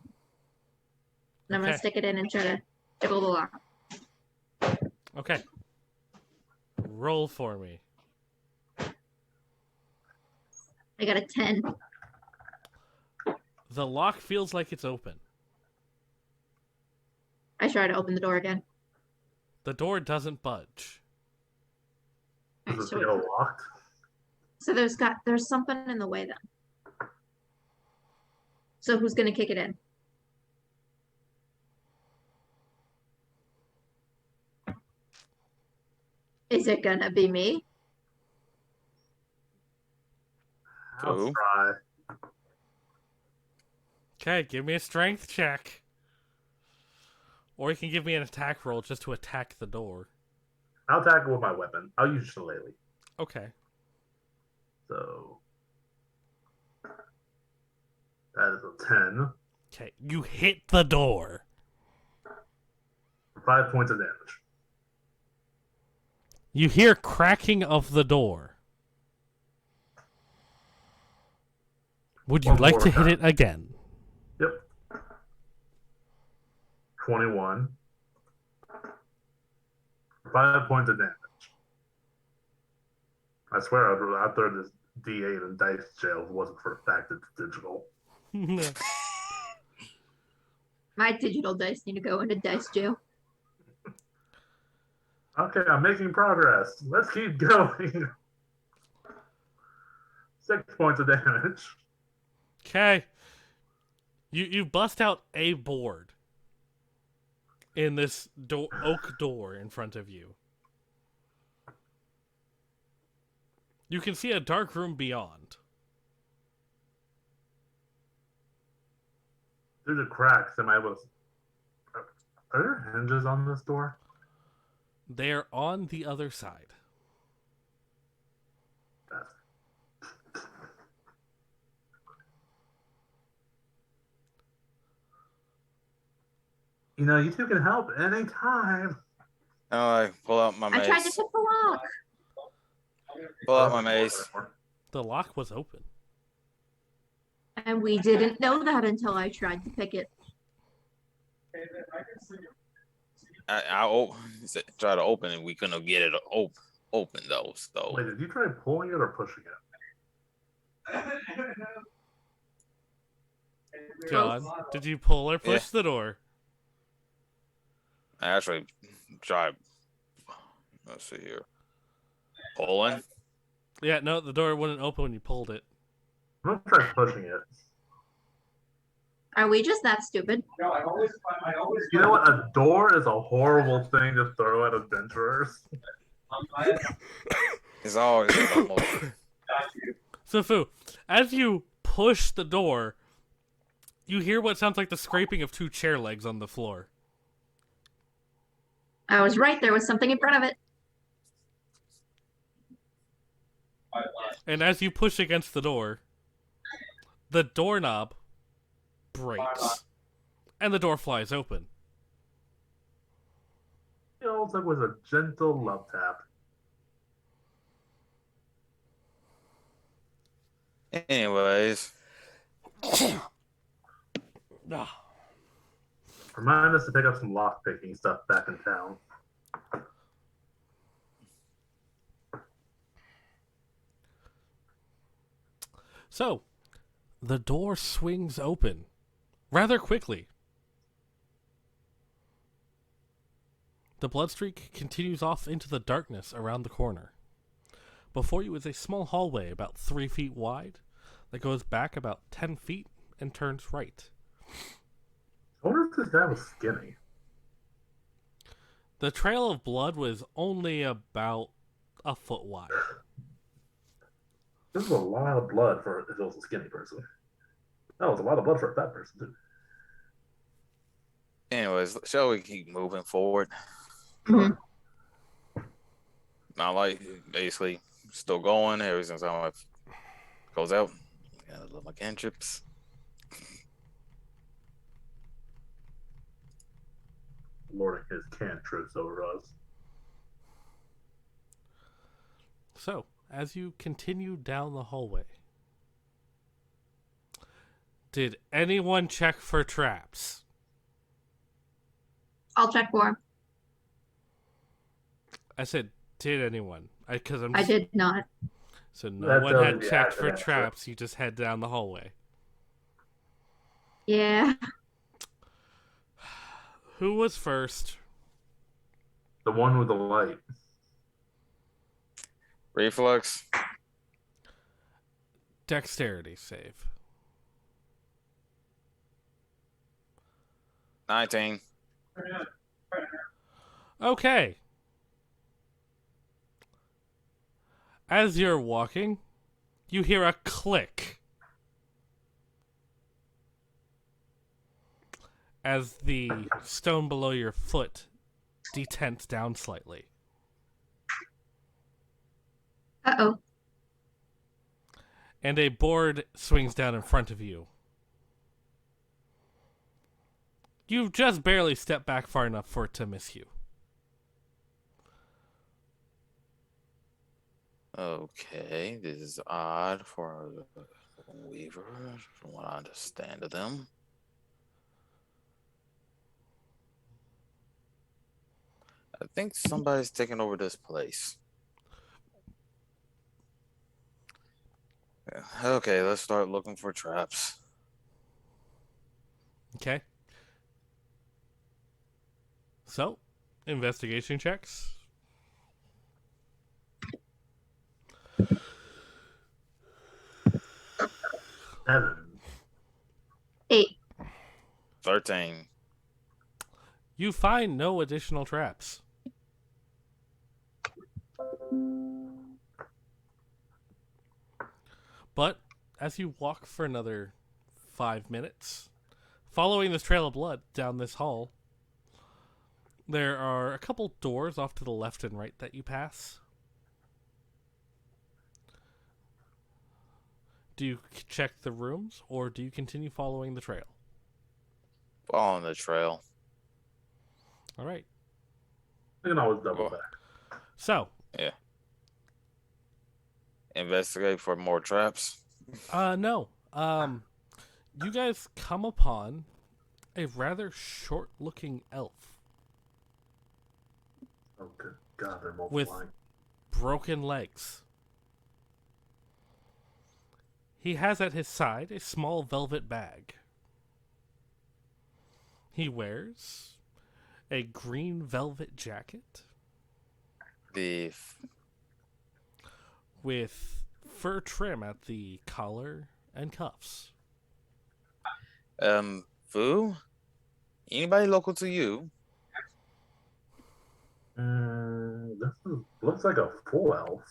And I'm gonna Okay. stick it in and try to jiggle the lock. Okay. Roll for me. I got a 10. The lock feels like it's open. I try to open the door again. The door doesn't budge. Does it So, feel locked? so there's something in the way then. So who's gonna kick it in? Is it gonna be me? I'll Who? try. Okay, give me a strength check. Or you can give me an attack roll just to attack the door. I'll attack it with my weapon. I'll use shillelagh. Okay. So that is a 10. Okay, you hit the door. 5 points of damage. You hear cracking of the door. Would you One like more to hit time. it again? Yep. 21. 5 points of damage. I swear I'd throw this D8 in dice jail if it wasn't for the fact it's digital. My digital dice need to go into dice jail. Okay, I'm making progress. Let's keep going. 6 points of damage. Okay. You bust out a board in this oak door in front of you. You can see a dark room beyond. Through the cracks, am I able to... Are there hinges on this door? They're on the other side. You know, you two can help anytime. I pull out my I mace. tried to pick the lock. Pull out my mace. The lock was open. And we didn't know that until I tried to pick it. I try to open it. We couldn't get it open though. So Wait, did you try pulling it or pushing it? John, did you pull or push the door? I actually tried. Let's see here. Pulling. Yeah, no, the door wouldn't open when you pulled it. I'm gonna try pushing it. Are we just that stupid? You know what? A door is a horrible thing to throw at adventurers. It's always almost. So, Fu, as you push the door, you hear what sounds like the scraping of two chair legs on the floor. I was right. There was something in front of it. And as you push against the door, the doorknob breaks, and the door flies open. It also was a gentle love tap. Anyways, Remind us to pick up some lock-picking stuff back in town. So, the door swings open rather quickly. The bloodstreak continues off into the darkness around the corner. Before you is a small hallway about 3 feet wide that goes back about 10 feet and turns right. I wonder if this guy was skinny. The trail of blood was only about a foot wide. This is a lot of blood for if it was a skinny person. That was a lot of blood for a fat person, too. anyways, shall we keep moving forward? Mhm. Not like basically still going. Ever since I goes out, gotta love my cantrips. Lording his cantrips over us. So, as you continue down the hallway, did anyone check for traps? I'll check for him. I said, did anyone? I did not. So no That one tells had you the checked for answer. traps. You just head down the hallway. Yeah. Who was first? The one with the light. Reflux. Dexterity save. 19. Okay. As you're walking, you hear a click as the stone below your foot detents down slightly. Uh-oh. And a board swings down in front of you. You've just barely stepped back far enough for it to miss you. Okay, this is odd for a weaver, from what I understand of them. I think somebody's taking over this place. Okay, let's start looking for traps. Okay. So, investigation checks. Seven. 8. 13. You find no additional traps. But as you walk for another 5 minutes, following this trail of blood down this hall, there are a couple doors off to the left and right that you pass. Do you check the rooms, or do you continue following the trail? Following the trail. All right. I can always double back. So, Yeah. Investigate for more traps. no. You guys come upon a rather short-looking elf Oh, good God, they're with multiplying. broken legs. He has at his side a small velvet bag. He wears a green velvet jacket with fur trim at the collar and cuffs. Fu? Anybody local to you? Looks like a full elf.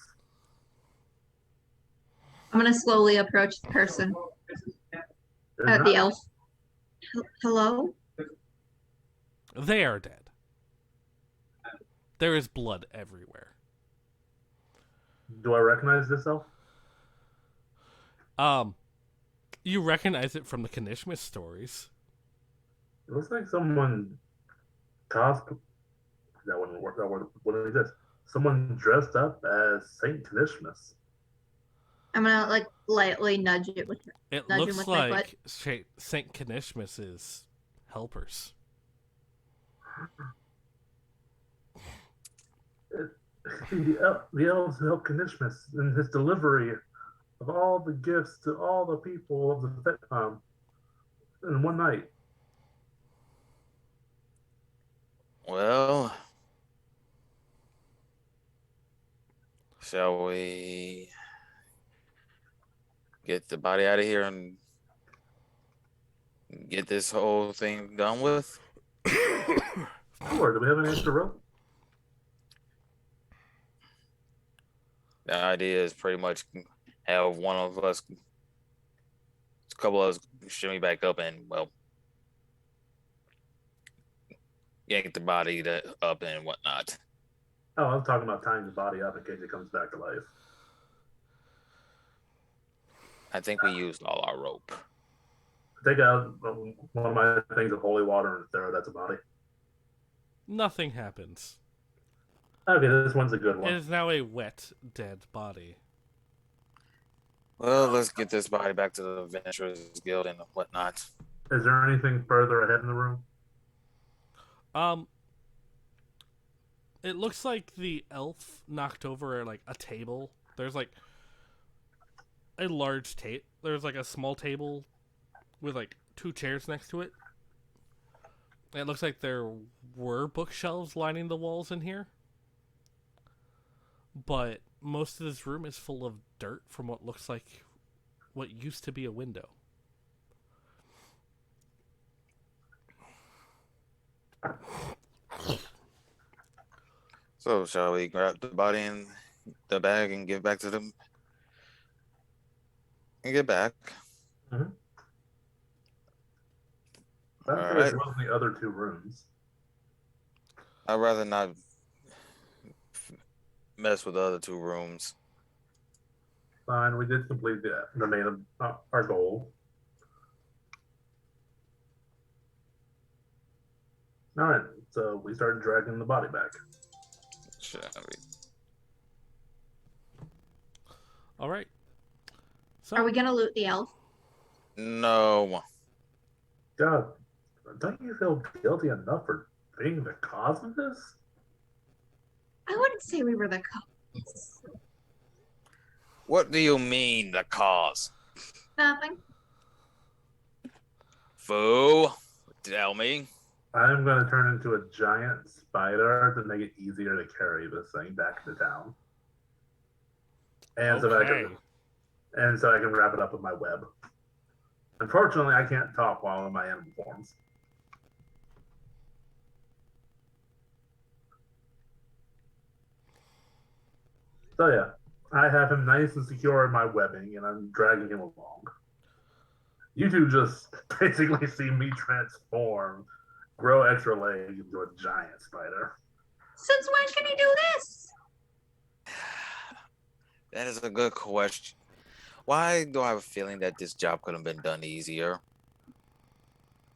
I'm going to slowly approach the person. There's The not- elf. Hello? They are dead. There is blood everywhere. Do I recognize this elf? You recognize it from the Kanishma stories. It looks like someone cosplay. That wouldn't work. That wouldn't exist. Someone dressed up as Saint Canishmus. I'm gonna like lightly nudge it with It nudge him looks with my foot. like Saint Canishmus's helpers. The elves help Kanishmus in his delivery of all the gifts to all the people of the in one night. Well, shall we get the body out of here and get this whole thing done with? Sure, do we have any extra rope? The idea is pretty much have one of us, a couple of us, shimmy back up and, well, yank the body up and whatnot. Oh, I was talking about tying the body up in case it comes back to life. I think we used all our rope. Take out one of my things of holy water and throw that's a body. Nothing happens. Okay, this one's a good It one. is now a wet, dead body. Well, let's get this body back to the Adventurers Guild and whatnot. Is there anything further ahead in the room? It looks like the elf knocked over like a table. There's like a large table. There's like a small table with like 2 chairs next to it. It looks like there were bookshelves lining the walls in here. But most of this room is full of dirt from what looks like what used to be a window. So, shall we grab the body in the bag and give back to them? And get back. Mm-hmm. All That's right. one of the other 2 rooms. I'd rather not mess with the other 2 rooms. Fine, we did complete the main our goal. All right, so we started dragging the body back. Shall we? All right. So, Are we gonna loot the elf? No. God, don't you feel guilty enough for being the cause of this? I wouldn't say we were the cause. What do you mean, the cause? Nothing. Fool, tell me. I'm going to turn into a giant spider to make it easier to carry this thing back to town. And so I can wrap it up with my web. Unfortunately, I can't talk while in my animal forms. So yeah, I have him nice and secure in my webbing, and I'm dragging him along. You 2 just basically see me transform, grow extra legs into a giant spider. Since when can he do this? That is a good question. Why do I have a feeling that this job could have been done easier?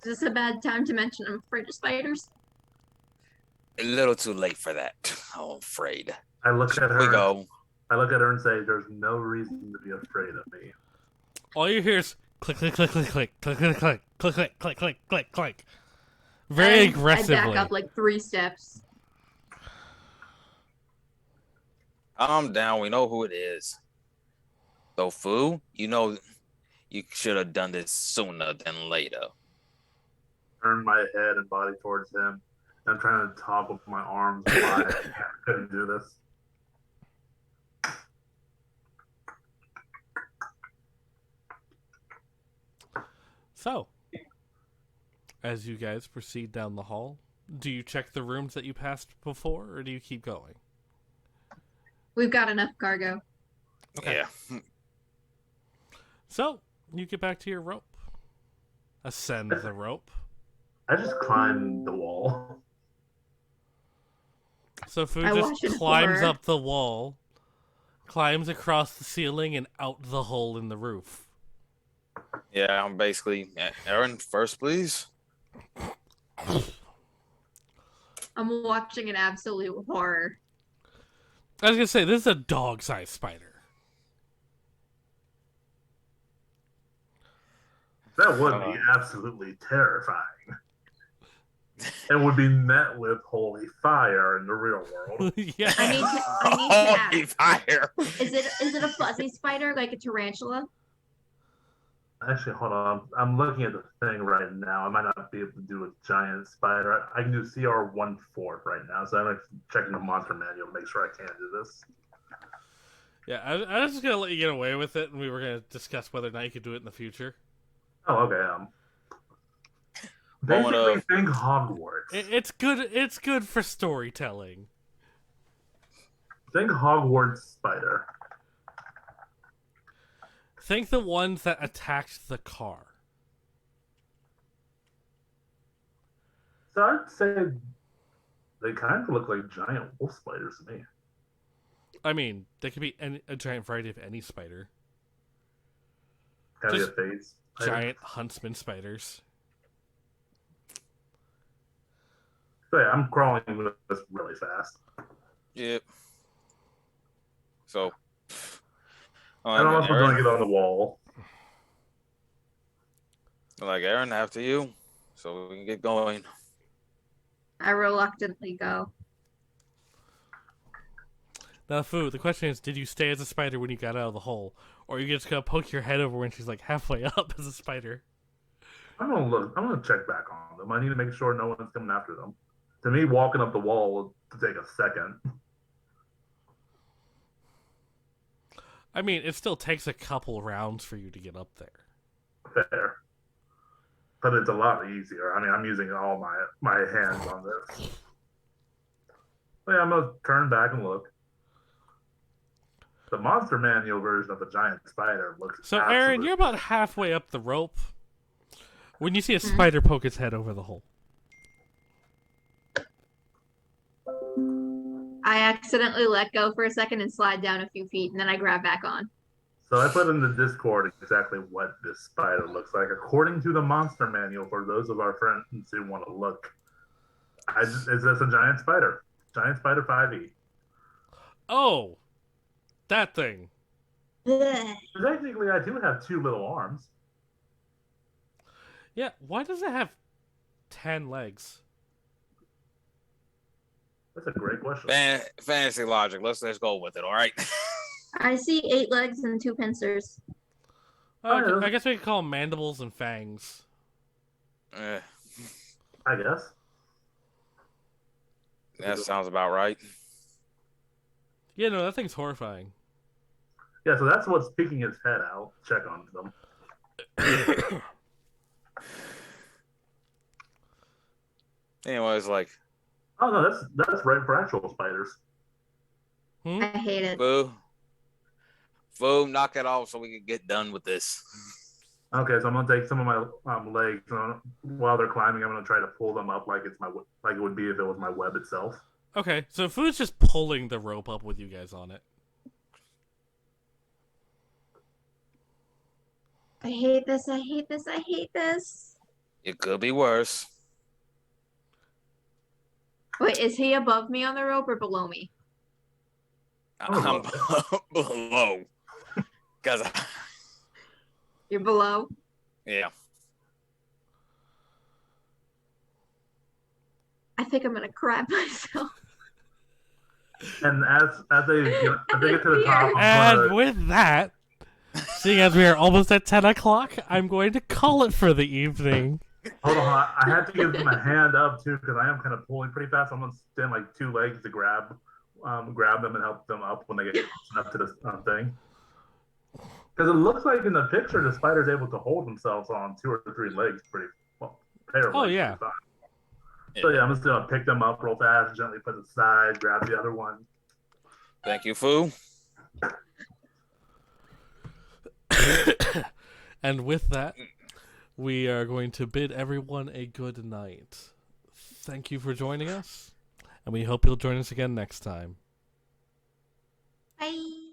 Is this a bad time to mention I'm afraid of spiders? A little too late for that, I'm afraid. I look at her. We go. I look at her and say, "There's no reason to be afraid of me." all you hear is click, click, click, click, click, click, click, click, click, click, click, click, click, click. Very aggressively. I back up like 3 steps. Calm down. We know who it is. So, Fu, you know you should have done this sooner than later. Turn my head and body towards him. I'm trying to talk with my arms wide. I couldn't do this. So, as you guys proceed down the hall, do you check the rooms that you passed before, or do you keep going? We've got enough cargo. Okay. Yeah. So, you get back to your rope. Ascend the rope. I just climbed the wall. So Fu I just watch in climbs horror. up the wall, climbs across the ceiling, and out the hole in the roof. Yeah, I'm basically Aaron first, please. I'm watching in absolute horror. I was gonna say, this is a dog-sized spider. That would be absolutely terrifying. And would be met with holy fire in the real world. Yeah. I need to Holy ask. fire. Is it a fuzzy spider like a tarantula? Actually, hold on. I'm looking at the thing right now. I might not be able to do a giant spider. I can do CR14 right now, so I'm checking the monster manual to make sure I can do this. Yeah, I was just gonna let you get away with it, and we were gonna discuss whether or not you could do it in the future. Oh, okay. Basically, think Hogwarts. It's good. It's good for storytelling. Think Hogwarts spider. Think the ones that attacked the car. So I'd say they kind of look like giant wolf spiders to me. I mean, they could be a giant variety of any spider. Kind of Just a face. Giant huntsman spiders. So yeah, I'm crawling with this really fast. Yep. So. I'm also going to get on the wall. Like, Aaron, after you, so we can get going. I reluctantly go. Now, Fu, the question is, did you stay as a spider when you got out of the hole? Or are you just going to poke your head over when she's like halfway up as a spider? I'm going to look. I'm going to check back on them. I need to make sure no one's coming after them. To me, walking up the wall will take a second. I mean, it still takes a couple rounds for you to get up there. Fair. But it's a lot easier. I mean, I'm using all my hands on this. So yeah, I'm going to turn back and look. The monster manual version of the giant spider looks So, Aaron, you're about halfway up the rope when you see a spider poke its head over the hole. I accidentally let go for a second and slide down a few feet, and then I grab back on. So I put in the Discord exactly what this spider looks like, according to the monster manual. For those of our friends who want to look, is this a giant spider? Giant spider 5e. Oh, that thing. Technically, I do have 2 little arms. Yeah, why does it have 10 legs? That's a great question. Fantasy logic. Let's go with it. All right. I see 8 legs and 2 pincers. Oh, I guess we could call them mandibles and fangs. I guess. That sounds about right. Yeah, no, that thing's horrifying. Yeah, so that's what's peeking its head out. Check on them. Anyways, like. Oh no, that's right for actual spiders. I hate it. Boom, knock it off so we can get done with this. Okay, so I'm gonna take some of my legs while they're climbing. I'm gonna try to pull them up like it would be if it was my web itself. Okay, so Fu's just pulling the rope up with you guys on it. I hate this. I hate this. I hate this. It could be worse. Wait, is he above me on the rope or below me? I'm below. Because You're below? yeah. I think I'm gonna crap myself. And as they get to the top, And with that, seeing as we are almost at 10 o'clock, I'm going to call it for the evening. hold on, I had to give them a hand up too because I am kind of pulling pretty fast. I'm gonna stand like 2 legs to grab them and help them up when they get up to this thing. Because it looks like in the picture the spider's able to hold themselves on 2 or 3 legs pretty well. Oh yeah. So yeah, I'm just gonna pick them up real fast, gently put it aside, grab the other one. Thank you, Fu. And with that, we are going to bid everyone a good night. Thank you for joining us, and we hope you'll join us again next time. Bye.